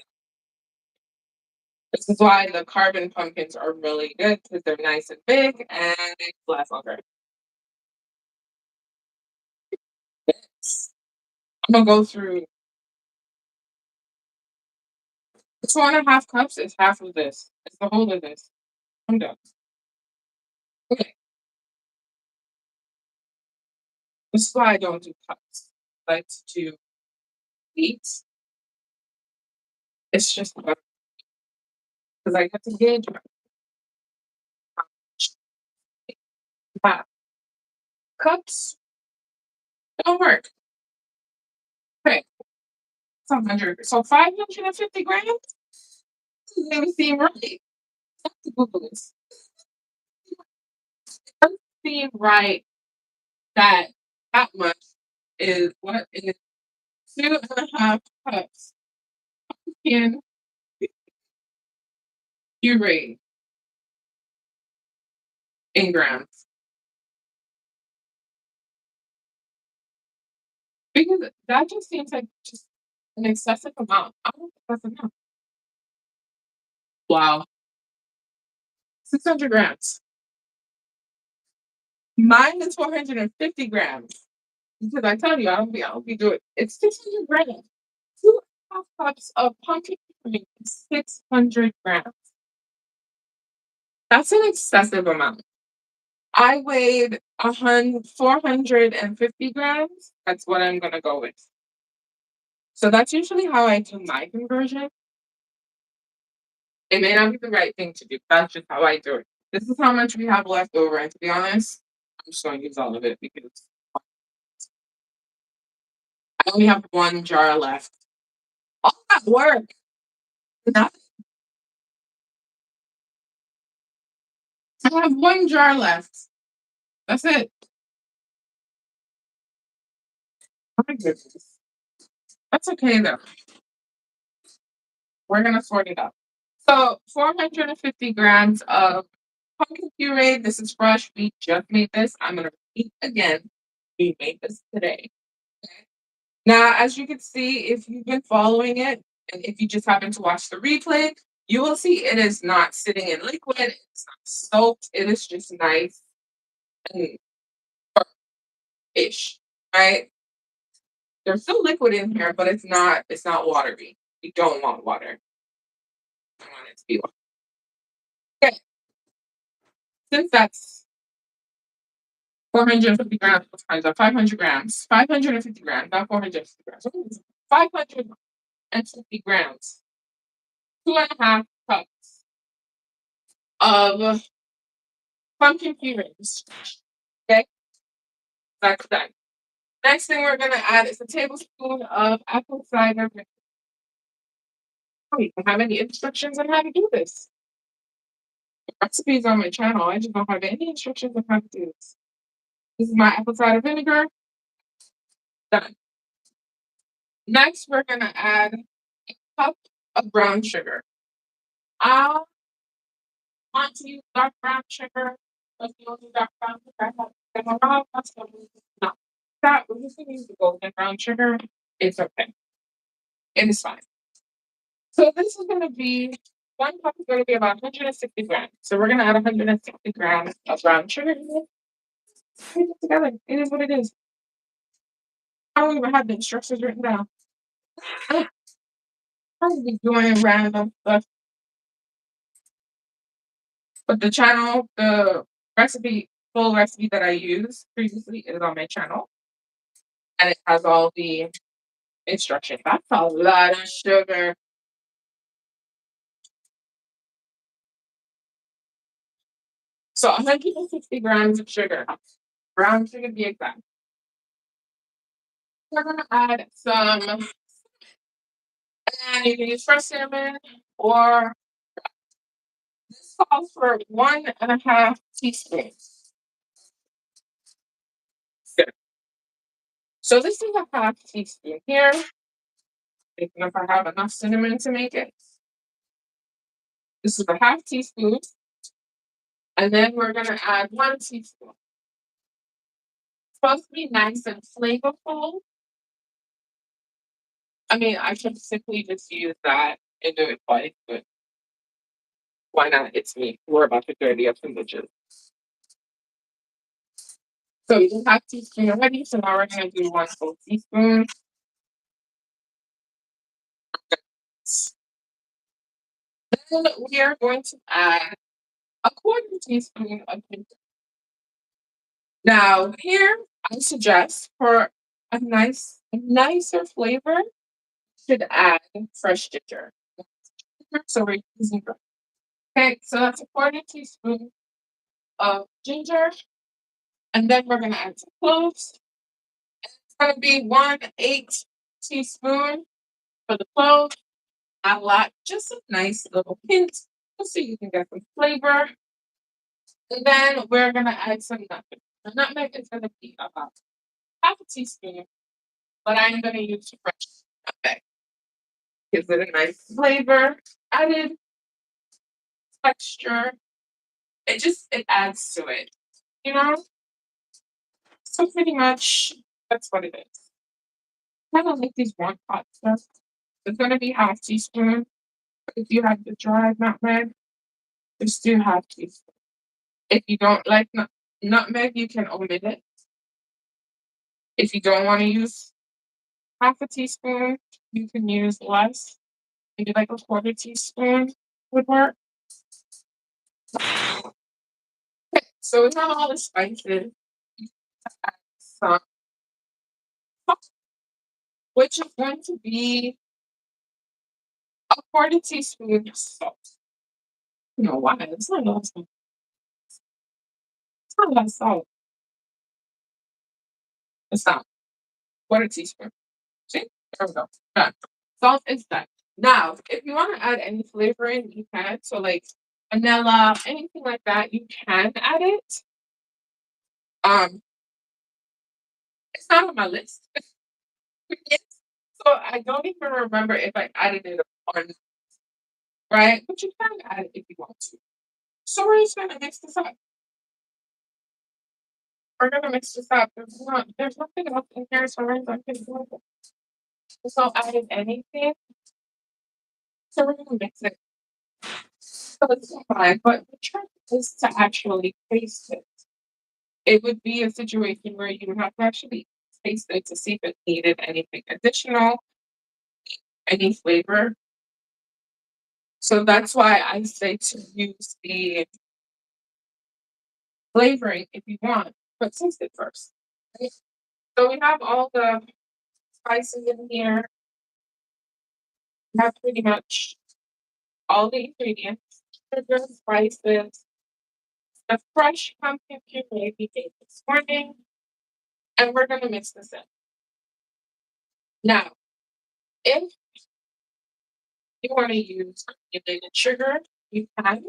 This is why the carbon pumpkins are really good because they're nice and big and they last longer. I'm gonna go through 2.5 cups is half of this. It's the whole of this. I'm done. Okay, this is why I don't do cups. I like to do eight. It's just because I get to gauge my cups don't work. Okay, it's 100. So 550 grams doesn't seem right. I have to Google this. It doesn't seem right that that much is what is 2.5 cups in puree in grams. Because that just seems like just an excessive amount. I don't think that's enough. Wow. 600 grams. Mine is 450 grams. Because I tell you, I don't be doing it's 600 grams. 2 1/2 cups of pumpkin puree, 600 grams. That's an excessive amount. I weighed 450 grams. That's what I'm gonna go with. So that's usually how I do my conversion. It may not be the right thing to do. That's just how I do it. This is how much we have left over, and to be honest, I'm just gonna use all of it because I only have 1 jar left. All that work. Nothing. I have 1 jar left. That's it. Oh my goodness. That's okay though. We're gonna sort it out. So 450 grams of pumpkin puree. This is fresh. We just made this. I'm gonna repeat again. We made this today. Okay. Now, as you can see, if you've been following it, and if you just happen to watch the replay, you will see it is not sitting in liquid. It's not soaked. It is just nice and ish, right? There's still liquid in here, but it's not watery. You don't want water. You want it to be water. Okay, since that's 450 grams times 500 grams, 550 grams, not 450 grams. 550 grams, 2.5 cups of pumpkin puree. Okay, that's done. Next thing we're gonna add is a tablespoon of apple cider vinegar. I don't even have any instructions on how to do this. The recipe is on my channel. I just don't have any instructions on how to do this. This is my apple cider vinegar. Done. Next, we're gonna add a cup of brown sugar. I want to use dark brown sugar. If you don't use dark brown sugar, I have them around. No, that we're just gonna use the golden brown sugar. It's okay. It is fine. So this is gonna be 1 cup is gonna be about 160 grams. So we're gonna add 160 grams of brown sugar in it. Put it together. It is what it is. I don't even have the instructions written down. I'm be doing random stuff. But the channel, the recipe, full recipe that I used previously is on my channel. And it has all the instructions. That's a lot of sugar. So 160 grams of sugar. Brown sugar to be exact. We're gonna add some, and you can use fresh cinnamon or this calls for 1.5 teaspoons. Good. So this is a half teaspoon here. Even if I have enough cinnamon to make it. This is a half teaspoon. And then we're gonna add 1 teaspoon. It's supposed to be nice and flavorful. I mean, I should simply just use that and do it twice, but why not? It's me. We're about to dirty up some dishes. So you have teaspoon already, so now we're gonna do 1 full teaspoon. Then we are going to add a 1/4 teaspoon of ginger. Now here, I suggest for a nicer flavor, you should add fresh ginger. So we're using fresh. Okay, so that's a 1/4 teaspoon of ginger, and then we're gonna add some cloves. It's gonna be 1/8 teaspoon for the cloves. Not a lot, just a nice little hint, just so you can get some flavor. And then we're gonna add some nutmeg. The nutmeg is gonna be about 1/2 teaspoon, but I'm gonna use fresh nutmeg. Gives it a nice flavor, added texture. It adds to it, you know? So pretty much that's what it is. Kind of like these one pot stuff. It's gonna be 1/2 teaspoon. If you have the dried nutmeg, just do 1/2 teaspoon. If you don't like nutmeg, you can omit it. If you don't want to use half a teaspoon. You can use less, maybe like a quarter teaspoon would work. So we have all the spices, some, which is going to be a quarter teaspoon of salt. You know why? It's not a lot of salt. It's not a lot of salt. It's not. Quarter teaspoon. See? There we go. Done. Salt is done. Now, if you want to add any flavoring, you can. So like vanilla, anything like that, you can add it. Um, it's not on my list. So I don't even remember if I added it or not, right? But you can add it if you want to. So we're just gonna mix this up. We're gonna mix this up. There's nothing else in here, so we're gonna do it. So added anything. So we're gonna mix it. So it's fine. But the trick is to actually taste it. It would be a situation where you would have to actually taste it to see if it needed anything additional, any flavor. So that's why I say to use the flavoring if you want, but taste it first. Right? So we have all the spices in here. We have pretty much all the ingredients, sugar, spices, the fresh pumpkin puree we made this morning, and we're gonna mix this in. Now, if you want to use granulated sugar, you can.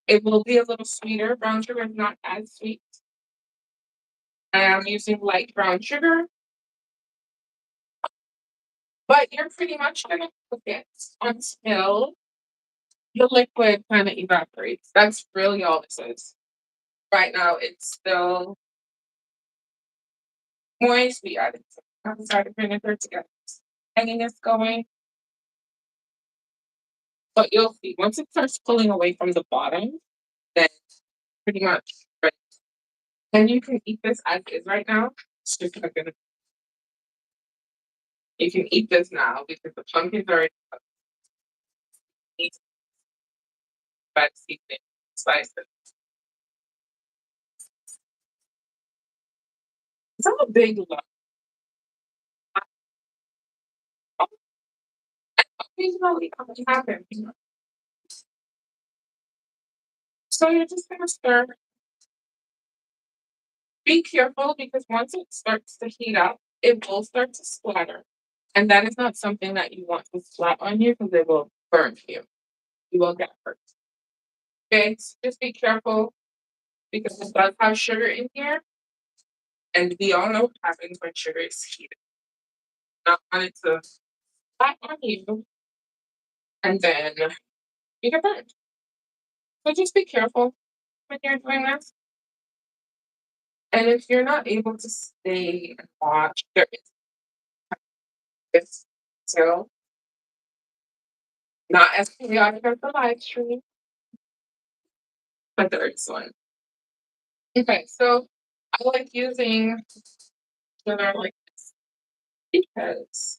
It will be a little sweeter. Brown sugar is not as sweet. I am using light brown sugar, but you're pretty much gonna cook it until the liquid kind of evaporates. That's really all this is. Right now, it's still moist. We added some apple cider vinegar to get tanginess going. But you'll see once it starts pulling away from the bottom, then pretty much ready. And you can eat this as is right now. It's just not gonna. You can eat this now because the pumpkins are already but seasoning spices. It's not a big lump. Occasionally, it happens. So you're just gonna stir. Be careful because once it starts to heat up, it will start to splatter. And that is not something that you want to splat on you because it will burn you. You will get hurt. Okay, so just be careful because it does have sugar in here. And we all know what happens when sugar is heated. Not want it to splat on you and then you get burned. So just be careful when you're doing this. And if you're not able to stay and watch, there is this so not as chaotic as the live stream, but there is one. Okay, so I like using sugar like this because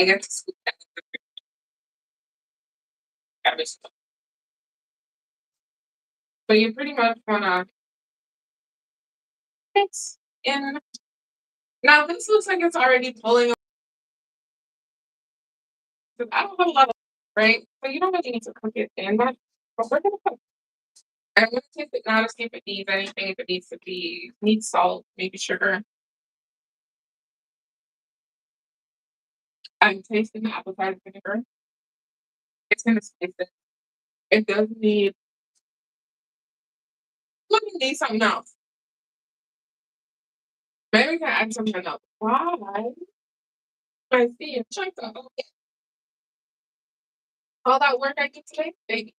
I get to scoop that in the cabbage stuff. So you pretty much wanna mix in. Now this looks like it's already pulling. I don't have a lot of right, so you don't really need to cook it in much, but we're gonna cook. I'm gonna taste it now to see if it needs anything, if it needs to be needs salt, maybe sugar. I'm tasting the apple cider vinegar. It's gonna taste it. It does need look it needs something else. Maybe we can add something else. Why? I see a chunk of okay. All that work I did today, baby.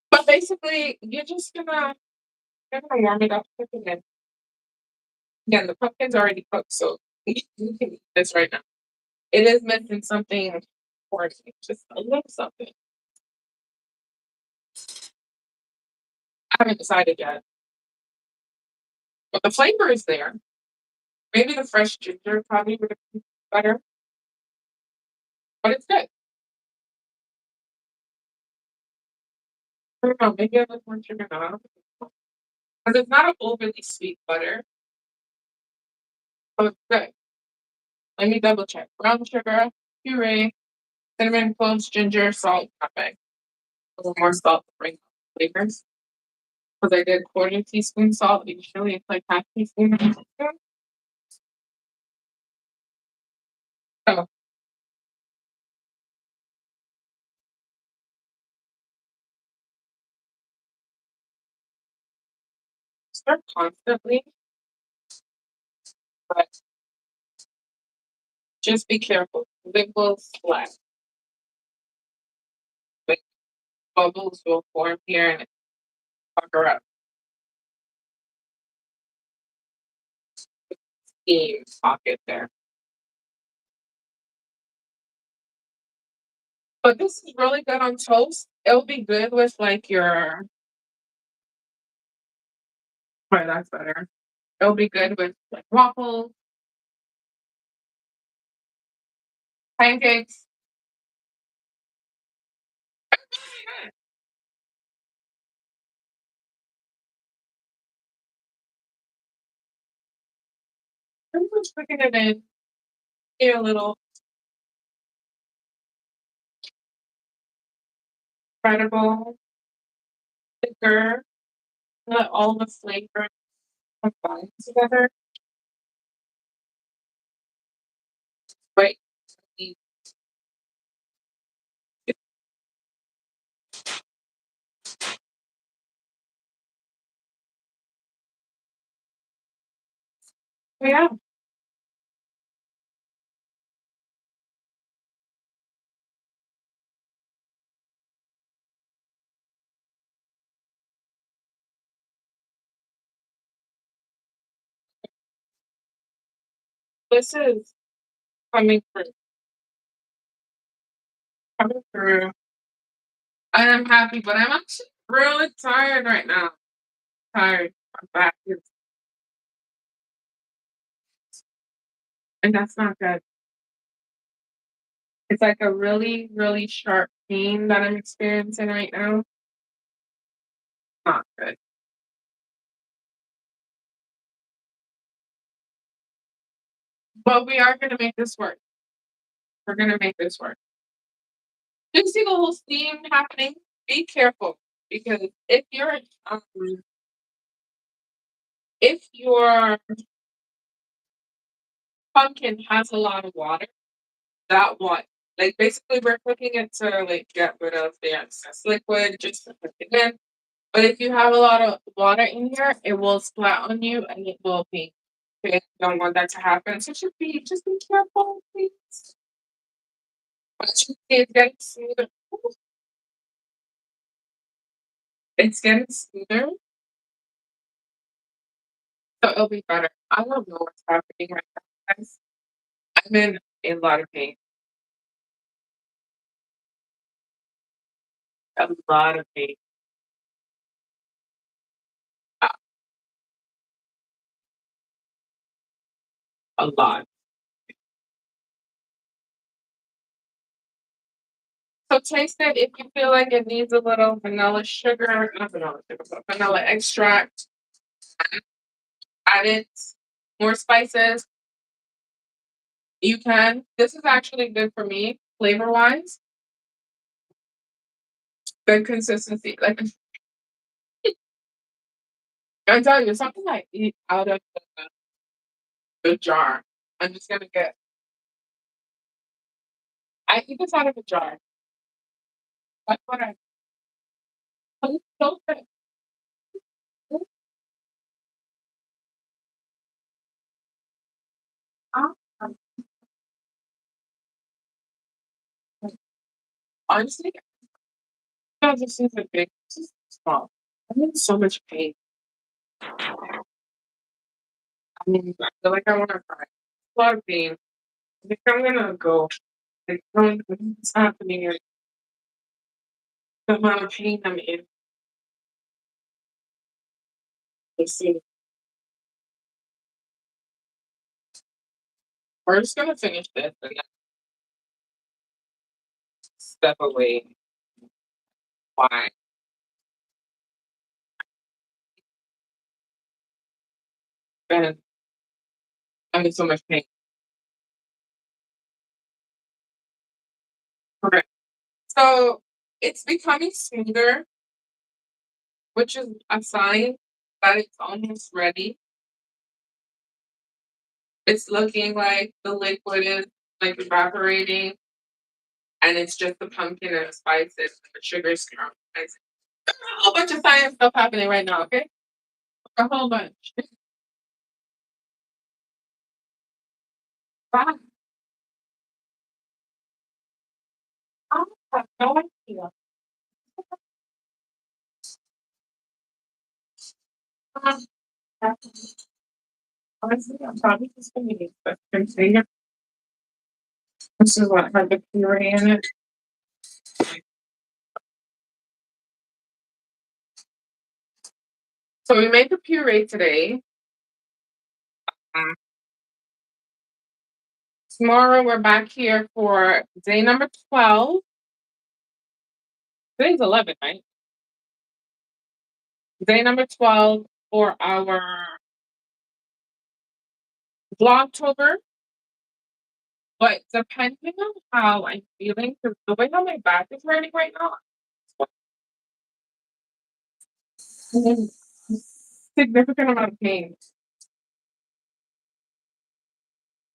But basically, you're gonna warm it up, cook it in. Again, the pumpkin's already cooked, so you can eat this right now. It is missing something important, just a little something. I haven't decided yet, but the flavor is there. Maybe the fresh ginger probably would have been better, but it's good. I don't know, maybe I like more sugar now. Because it's not an overly sweet butter, so it's good. Let me double check. Brown sugar, puree, cinnamon, cloves, ginger, salt, nutmeg. A little more salt to bring out the flavors. Because I did quarter teaspoon salt. Usually it's like half teaspoon. So stir constantly, but just be careful. It will splat. Like bubbles will form here and pucker up. Steam pocket there. But this is really good on toast. It'll be good with like your right, that's better. It'll be good with like waffles, pancakes. I'm just cooking it in. Get a little incredible thicker. Let all the flavors combine together. Right. Yeah. This is coming through. Coming through. And I'm happy, but I'm actually really tired right now. Tired. My back is, and that's not good. It's like a really, really sharp pain that I'm experiencing right now. Not good. But we are gonna make this work. We're gonna make this work. Do you see the whole steam happening? Be careful because um, if your pumpkin has a lot of water, that one, like basically we're cooking it to like get rid of the excess liquid, just to cook it in. But if you have a lot of water in here, it will splat on you and it will be. Okay, don't want that to happen. So just be careful, please. But you see it's getting smoother. It's getting smoother, so it'll be better. I don't know what's happening right now, guys. I'm in a lot of pain. A lot of pain. A a lot. So taste it if you feel like it needs a little vanilla sugar, not vanilla sugar, but vanilla extract. Add it. More spices. You can. This is actually good for me, flavor wise. Good consistency. Like I tell you, something I eat out of the jar. I'm just gonna get. I eat this out of a jar. That's what I. It's so good. Um, Honestly, no, this isn't big. This is small. I'm in so much pain. I I feel like I want to cry. A lot of pain. I think I'm gonna go. Like, what's happening? Like, the amount of pain I'm in. Let's see. We're just gonna finish this and then step away. Why? And I'm in so much pain. Correct. So it's becoming smoother, which is a sign that it's almost ready. It's looking like the liquid is like evaporating, and it's just the pumpkin and the spices and the sugar syrup. It's a whole bunch of science stuff happening right now, okay? A whole bunch. Wow. I have no idea. Um, Honestly, I'm probably just gonna use this container. This is what had the puree in it. So we made the puree today. Um, Tomorrow we're back here for day number 12. Today's 11, right? Day number 12 for our Vlogtober. But depending on how I'm feeling, because the way how my back is hurting right now, I'm in significant amount of pain.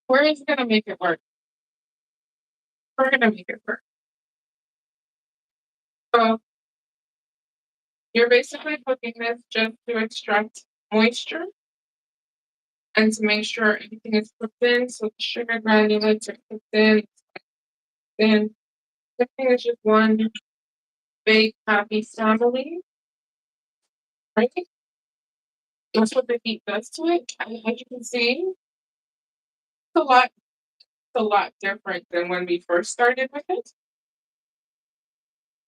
We're just gonna make it work. We're gonna make it work. So you're basically cooking this just to extract moisture and to make sure everything is cooked in. So the sugar granulates are cooked in. Then cooking is just one big happy family, right? That's what the heat does to it. And as you can see, it's a lot different than when we first started with it.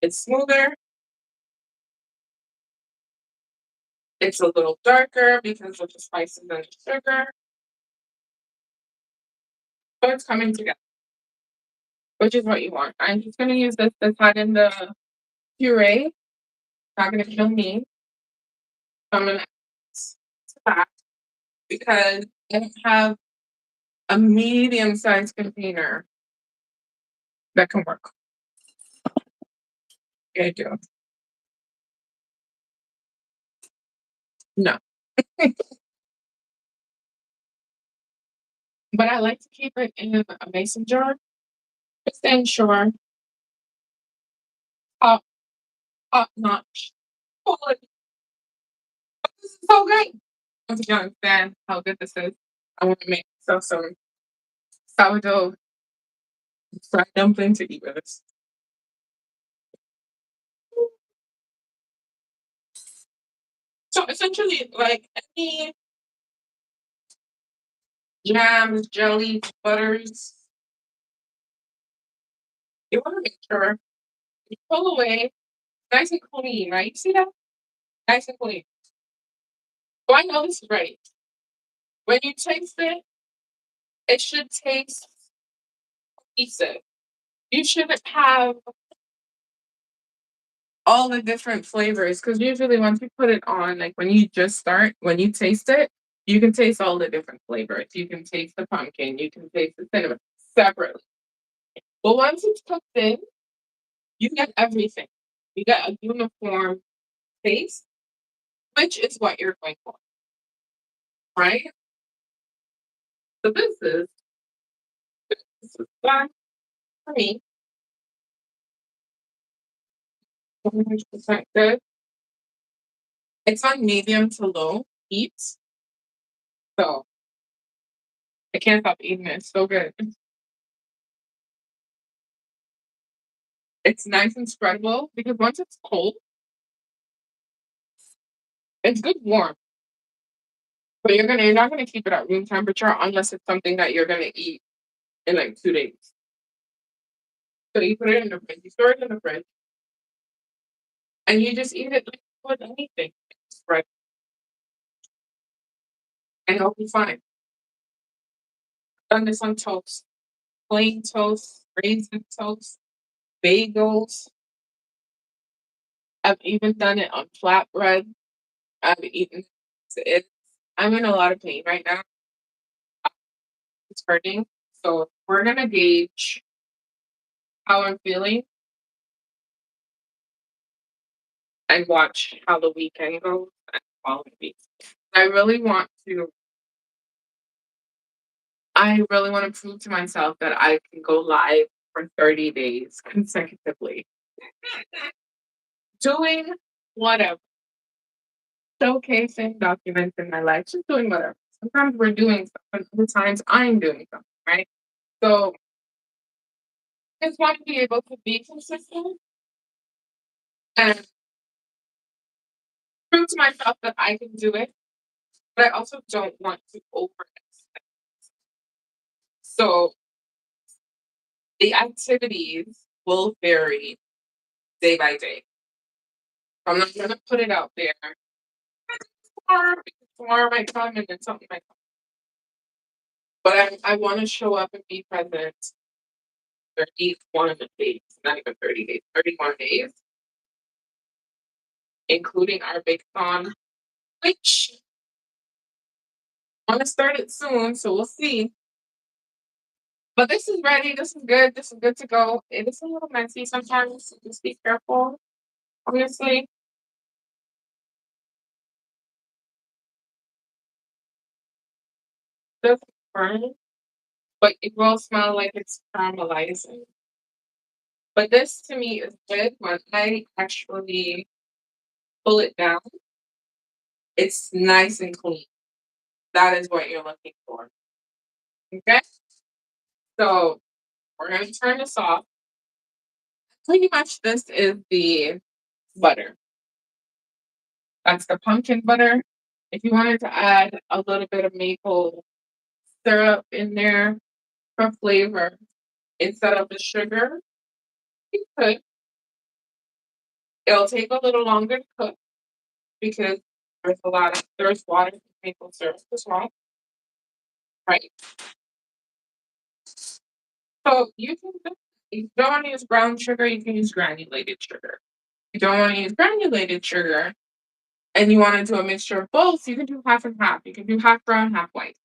It's smoother. It's a little darker because of the spices and the sugar. But it's coming together, which is what you want. I'm just gonna use this that's not in the puree. Not gonna kill me. So I'm gonna add this to that because I don't have a medium-sized container that can work. Yeah, I do. No. But I like to keep it in a mason jar just to ensure top top notch quality. This is so good. Once you understand how good this is, I want to make myself some sourdough fried dumpling to eat with this. So essentially, like any jams, jellies, butters, you want to make sure you pull away nice and clean, right? You see that? Nice and clean. So I know this is right. When you taste it, it should taste cohesive. You shouldn't have all the different flavors because usually once you put it on, like when you just start, when you taste it, you can taste all the different flavors. You can taste the pumpkin, you can taste the cinnamon separately. But once it's cooked in, you get everything. You get a uniform taste, which is what you're going for, right? So this is fun for me. 100% good. It's on medium to low heat, so I can't stop eating it. It's so good. It's nice and spreadable because once it's cold, it's good warm. But you're not gonna keep it at room temperature unless it's something that you're gonna eat in like 2 days. So you put it in the fridge, you store it in the fridge, and you just eat it like with anything. Right. and it'll be fine. Done this on toast, plain toast, raisin toast, bagels. I've even done it on flatbread. I've eaten it. I'm in a lot of pain right now. It's hurting. So we're gonna gauge how I'm feeling and watch how the weekend goes and the following weeks. I really want to I really want to prove to myself that I can go live for 30 days consecutively, doing whatever, showcasing, documenting my life, just doing whatever. Sometimes we're doing something, other times I'm doing something, right? So I just want to be able to be consistent and prove to myself that I can do it, but I also don't want to overextend. So the activities will vary day by day. I'm not gonna put it out there tomorrow because tomorrow might come and then something might come. But I want to show up and be present 31 days, not even 30 days, 31 days, including our big con, which I want to start it soon, so we'll see. But this is ready. This is good. This is good to go. It is a little messy sometimes, so just be careful. Obviously, it doesn't burn, but it will smell like it's caramelizing. But this to me is good when I actually pull it down. It's nice and clean. That is what you're looking for. Okay? So we're gonna turn this off. Pretty much this is the butter. That's the pumpkin butter. If you wanted to add a little bit of maple syrup in there for flavor instead of the sugar, you could. It'll take a little longer to cook because there's water in maple syrup as well, right? So you can if you don't want to use brown sugar, you can use granulated sugar. If you don't want to use granulated sugar and you want to do a mixture of both, you can do half and half. You can do half brown, half white.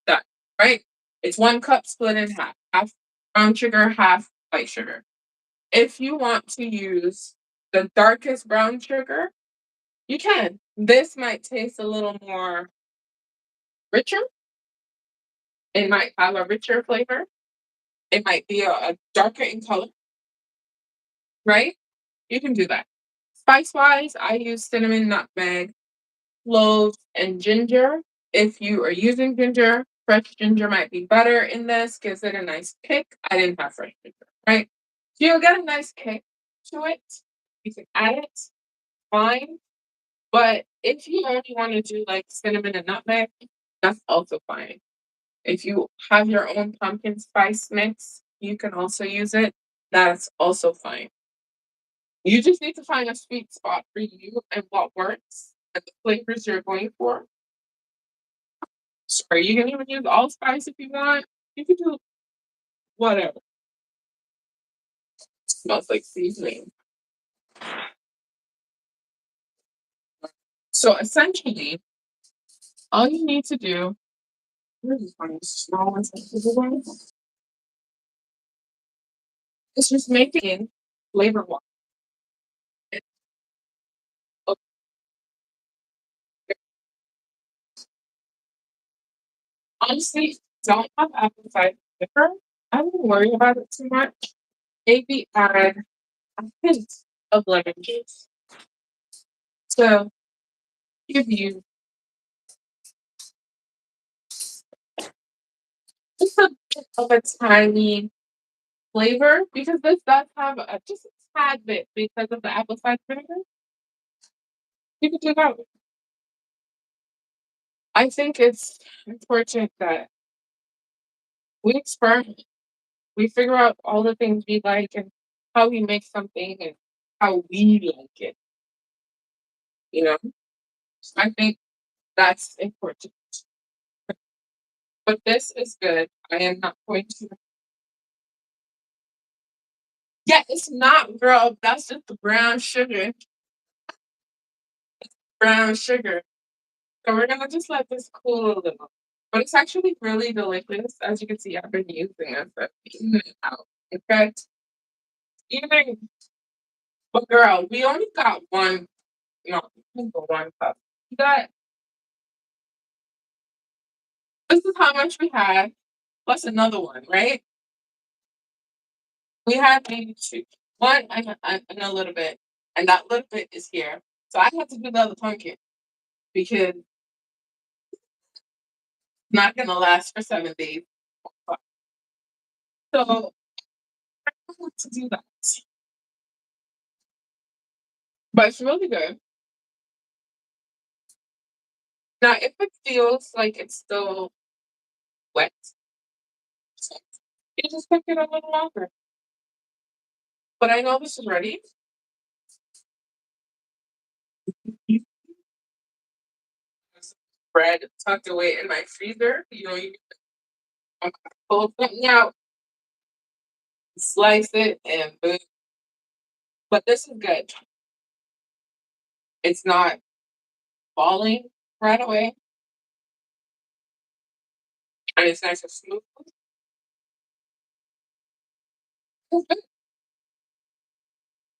Done. Right? It's 1 cup split in half. Half brown sugar, half white sugar. If you want to use the darkest brown sugar, you can. This might taste a little more richer. It might have a richer flavor. It might be a darker in color, right? You can do that. Spice wise, I use cinnamon, nutmeg, cloves, and ginger. If you are using ginger, fresh ginger might be better in this, gives it a nice kick. I didn't have fresh ginger, right? So you'll get a nice kick to it. You can add it, fine. But if you only want to do like cinnamon and nutmeg, that's also fine. If you have your own pumpkin spice mix, you can also use it. That's also fine. You just need to find a sweet spot for you and what works and the flavors you're going for. Or you can even use allspice if you want. You can do whatever. Smells like seasoning. So essentially, all you need to do small ones is just making flavor wise. Honestly, don't have apple cider vinegar. I wouldn't worry about it too much. Maybe add a hint of lemon juice to give you just a bit of a tiny flavor because this does have just a tad bit because of the apple cider vinegar. You can do that. I think it's important that we experiment. We figure out all the things we like and how we make something and how we like it. You know, so I think that's important. But this is good. I am not going to. Yeah, it's not, girl. That's just the brown sugar. Brown sugar. So we're gonna just let this cool a little. But it's actually really delicious. As you can see, I've been using it, but eating it out. In fact, even but girl, we only got one, no, one cup. We got this is how much we had, plus another one, right? We had maybe two. One and a little bit. And that little bit is here. So I had to do the other pumpkin because it's not gonna last for 7 days. So I want to do that. But it's really good. Now, if it feels like it's still wet, you just cook it a little longer. But I know this is ready. Bread tucked away in my freezer. You know, you can pull something out, slice it, and boom. But this is good. It's not falling right away, and it's nice and smooth.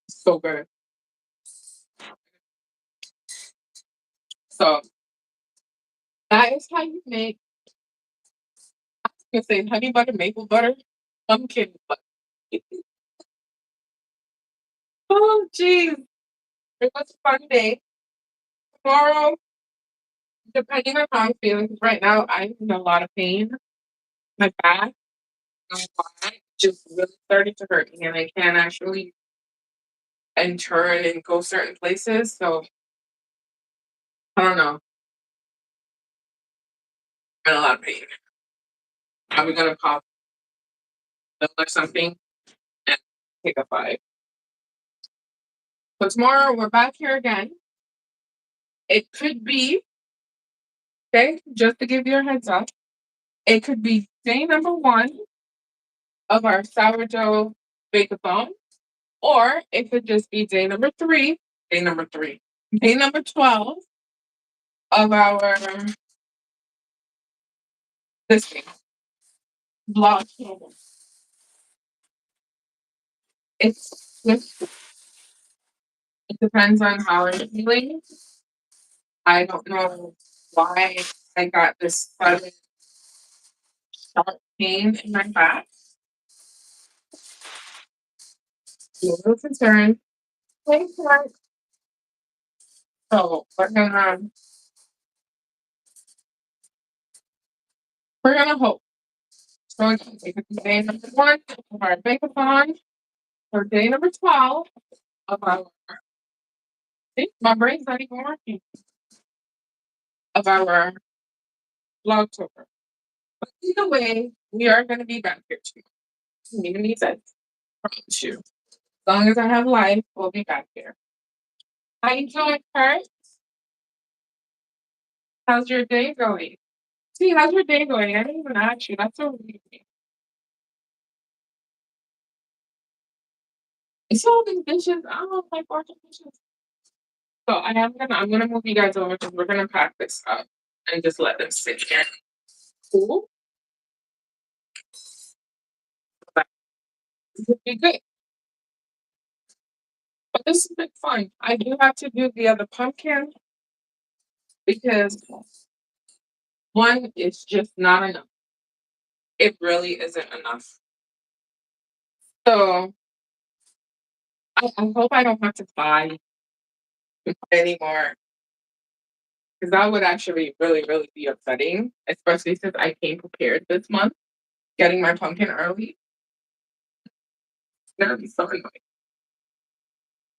So good. So that is how you make. I was gonna say honey butter, maple butter, pumpkin butter. Oh, jeez. It was a fun day. Tomorrow, depending on how I'm feeling, 'cause right now I'm in a lot of pain. My back, I don't know why, just really started to hurt me, and I can't actually and turn and go certain places. So I don't know. I'm in a lot of pain. Are we gonna pop pill or something and take a 5? So tomorrow we're back here again. It could be, okay, just to give you a heads up, it could be day number 1 of our sourdough bake-a-thon, or it could just be day number 3, day number 3, day number 12 of our this thing, Vlogtober. It's it depends on how I'm feeling. I don't know why I got this sudden sharp pain in my back. I'm a little concerned. Thanks, Mark. So we're gonna hope. So again, it could be day number 1 of our bake-a-thon or day number 12 of our see, my brain's not even working of our Vlogtober. But either way, we are gonna be back here too. Even he said, promise you. As long as I have life, we'll be back here. How you doing, Kurt? How's your day going? See, how's your day going? I didn't even ask you. That's so weird. It's all these dishes. I don't like washing dishes. So I'm gonna move you guys over because we're gonna pack this up and just let them sit here. Cool. But this would be good. But this has been fun. I do have to do the other pumpkin because one is just not enough. It really isn't enough. So I hope I don't have to buy anymore because that would actually really, really be upsetting, especially since I came prepared this month, getting my pumpkin early. It's gonna be so annoying.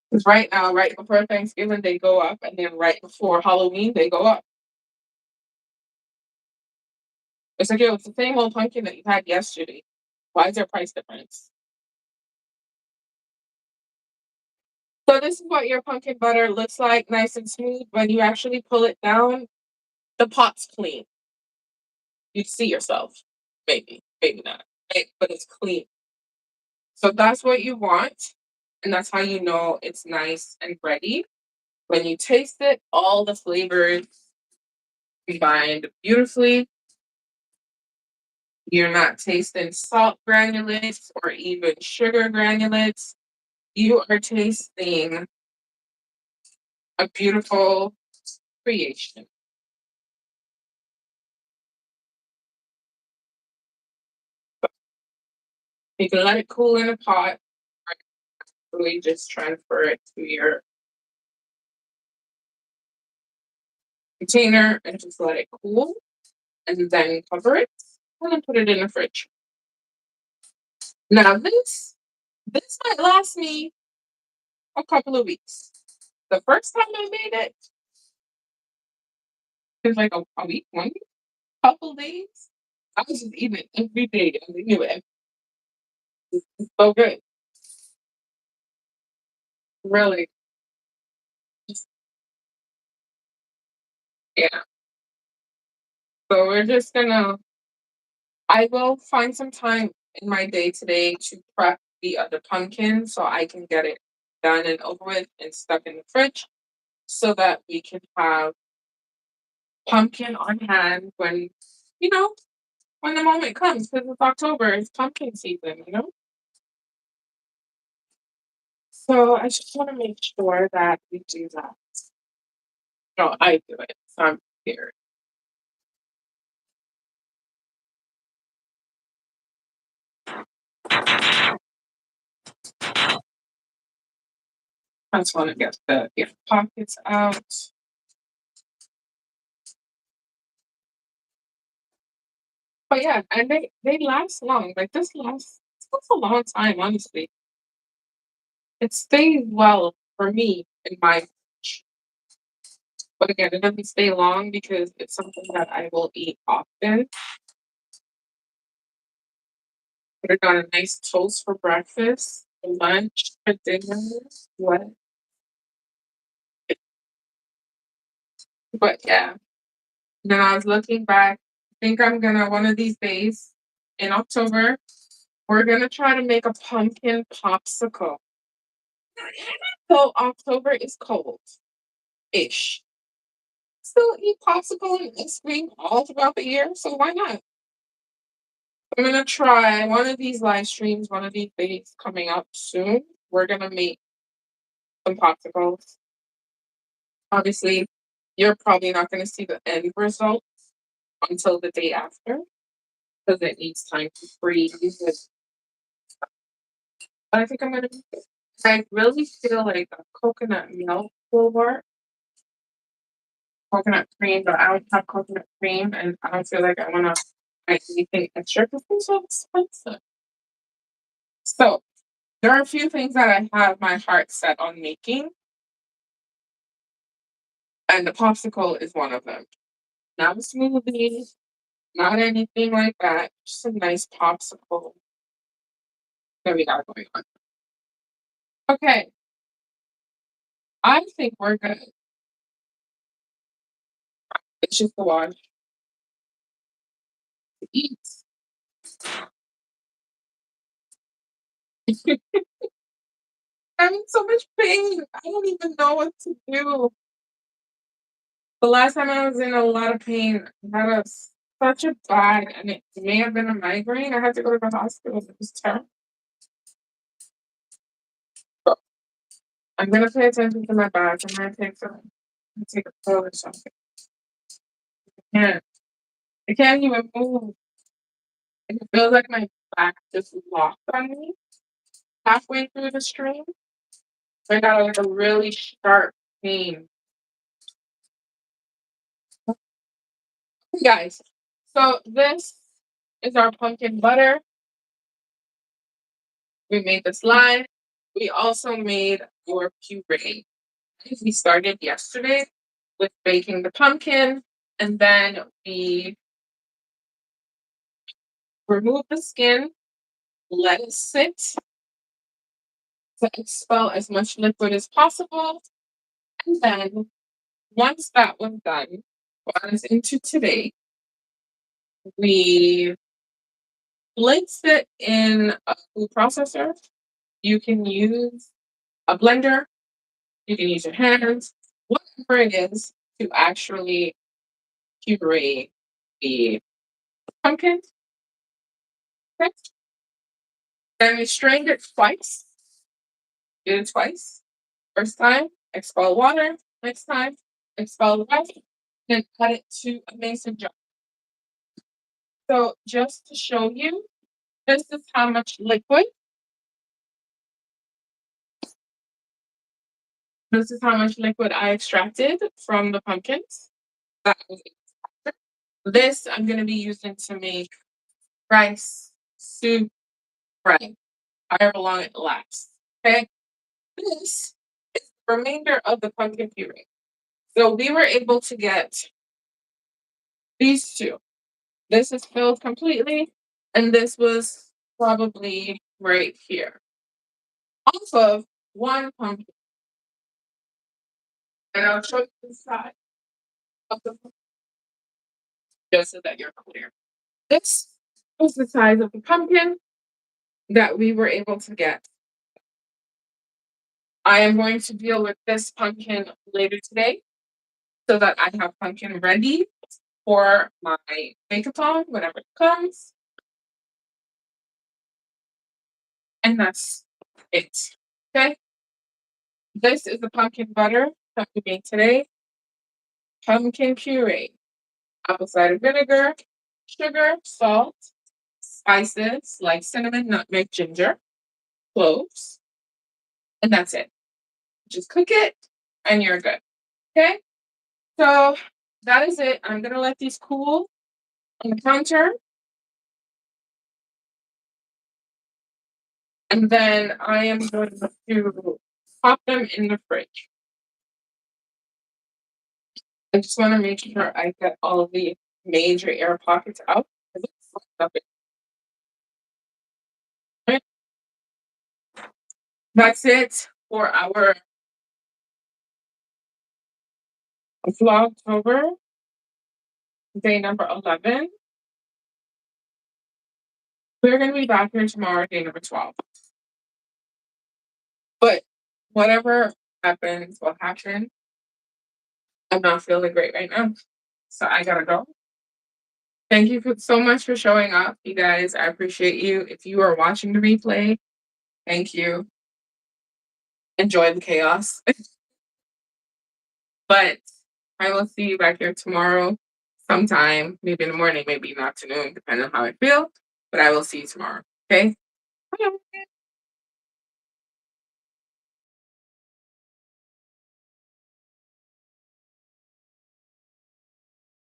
Because right now, right before Thanksgiving, they go up, and then right before Halloween, they go up. It's like, yo, it's the same old pumpkin that you had yesterday. Why is there a price difference? So this is what your pumpkin butter looks like, nice and smooth. When you actually pull it down, the pot's clean. you'd see yourself. Maybe, maybe not. Right? But it's clean. So that's what you want. And that's how you know it's nice and ready. When you taste it, all the flavors combined beautifully. You're not tasting salt granulates or even sugar granulates. You are tasting a beautiful creation. You can let it cool in a pot, or really just transfer it to your container and just let it cool, and then cover it and then put it in the fridge. Now this might last me a couple of weeks. The first time I made it, it was like a week, one week, couple days. I was just eating it every day. I knew it. It's so good. Really. Just, yeah. So we're just gonna I will find some time in my day today to prep the other pumpkin so I can get it done and over with and stuck in the fridge so that we can have pumpkin on hand when, you know, when the moment comes, because it's October, it's pumpkin season, you know? So I just want to make sure that we do that. No, I do it. So I'm here. I just want to get the gift pockets out. But yeah, and they last long. Like this lasts a long time, honestly. It stays well for me in my fridge. But again, it doesn't stay long because it's something that I will eat often. Put it on a nice toast for breakfast, for lunch, for dinner, what? But yeah. Then I was looking back. I think I'm gonna one of these days in October, we're gonna try to make a pumpkin popsicle. So October is cold-ish. Still eat popsicle and ice cream all throughout the year, so why not? I'm gonna try one of these live streams, one of these days coming up soon. We're gonna make some popsicles. Obviously, you're probably not gonna see the end result until the day after because it needs time to freeze. But I think I'm gonna make it. I really feel like a coconut milk will work. Coconut cream, but I don't have coconut cream, and I don't feel like I wanna make anything extra because they're so expensive. So there are a few things that I have my heart set on making, and the popsicle is one of them. Not a smoothie, not anything like that. Just a nice popsicle that we got going on. Okay, I think we're good. It's just a lot to eat. I'm in so much pain. I don't even know what to do. The last time I was in a lot of pain, I had such a bad, and it may have been a migraine. I had to go to the hospital. It was terrible. But I'm gonna pay attention to my back. I'm gonna take a pill or something. Can't. I can't even move. It feels like my back just locked on me halfway through the stream. So I got like a really sharp pain. Guys, so this is our pumpkin butter. We made this live. We also made our puree. We started yesterday with baking the pumpkin, and then we removed the skin, let it sit to expel as much liquid as possible. And then once that was done, brought us into today. We place it in a food processor. You can use a blender, you can use your hands, whatever it is to actually puree the pumpkin. Okay? Then we strained it twice. Did it twice. First time, expel water. Next time, expel the rest. Then cut it to a mason jar. So just to show you, this is how much liquid. This is how much liquid I extracted from the pumpkins. That was it. This I'm going to be using to make rice, soup, bread, however long it lasts. Okay. This is the remainder of the pumpkin puree. So we were able to get these two. This is filled completely, and this was probably right here. Off of one pumpkin. And I'll show you the side of the pumpkin just so that you're clear. This was the size of the pumpkin that we were able to get. I am going to deal with this pumpkin later today so that I have pumpkin ready for my bake-a-thon whenever it comes. And that's it. Okay. This is the pumpkin butter that we made today. Pumpkin puree, apple cider vinegar, sugar, salt, spices like cinnamon, nutmeg, ginger, cloves, and that's it. Just cook it and you're good. Okay. So that is it. I'm gonna let these cool on the counter. And then I am going to pop them in the fridge. I just want to make sure I get all of the major air pockets out. 'Cause it's fucked up. Right? That's it for our Vlogtober, day number 11. We're going to be back here tomorrow, day number 12. But whatever happens will happen. I'm not feeling great right now. So I gotta go. Thank you so much for showing up, you guys. I appreciate you. If you are watching the replay, thank you. Enjoy the chaos. But I will see you back here tomorrow sometime, maybe in the morning, maybe in the afternoon, depending on how I feel. But I will see you tomorrow. Okay? Bye.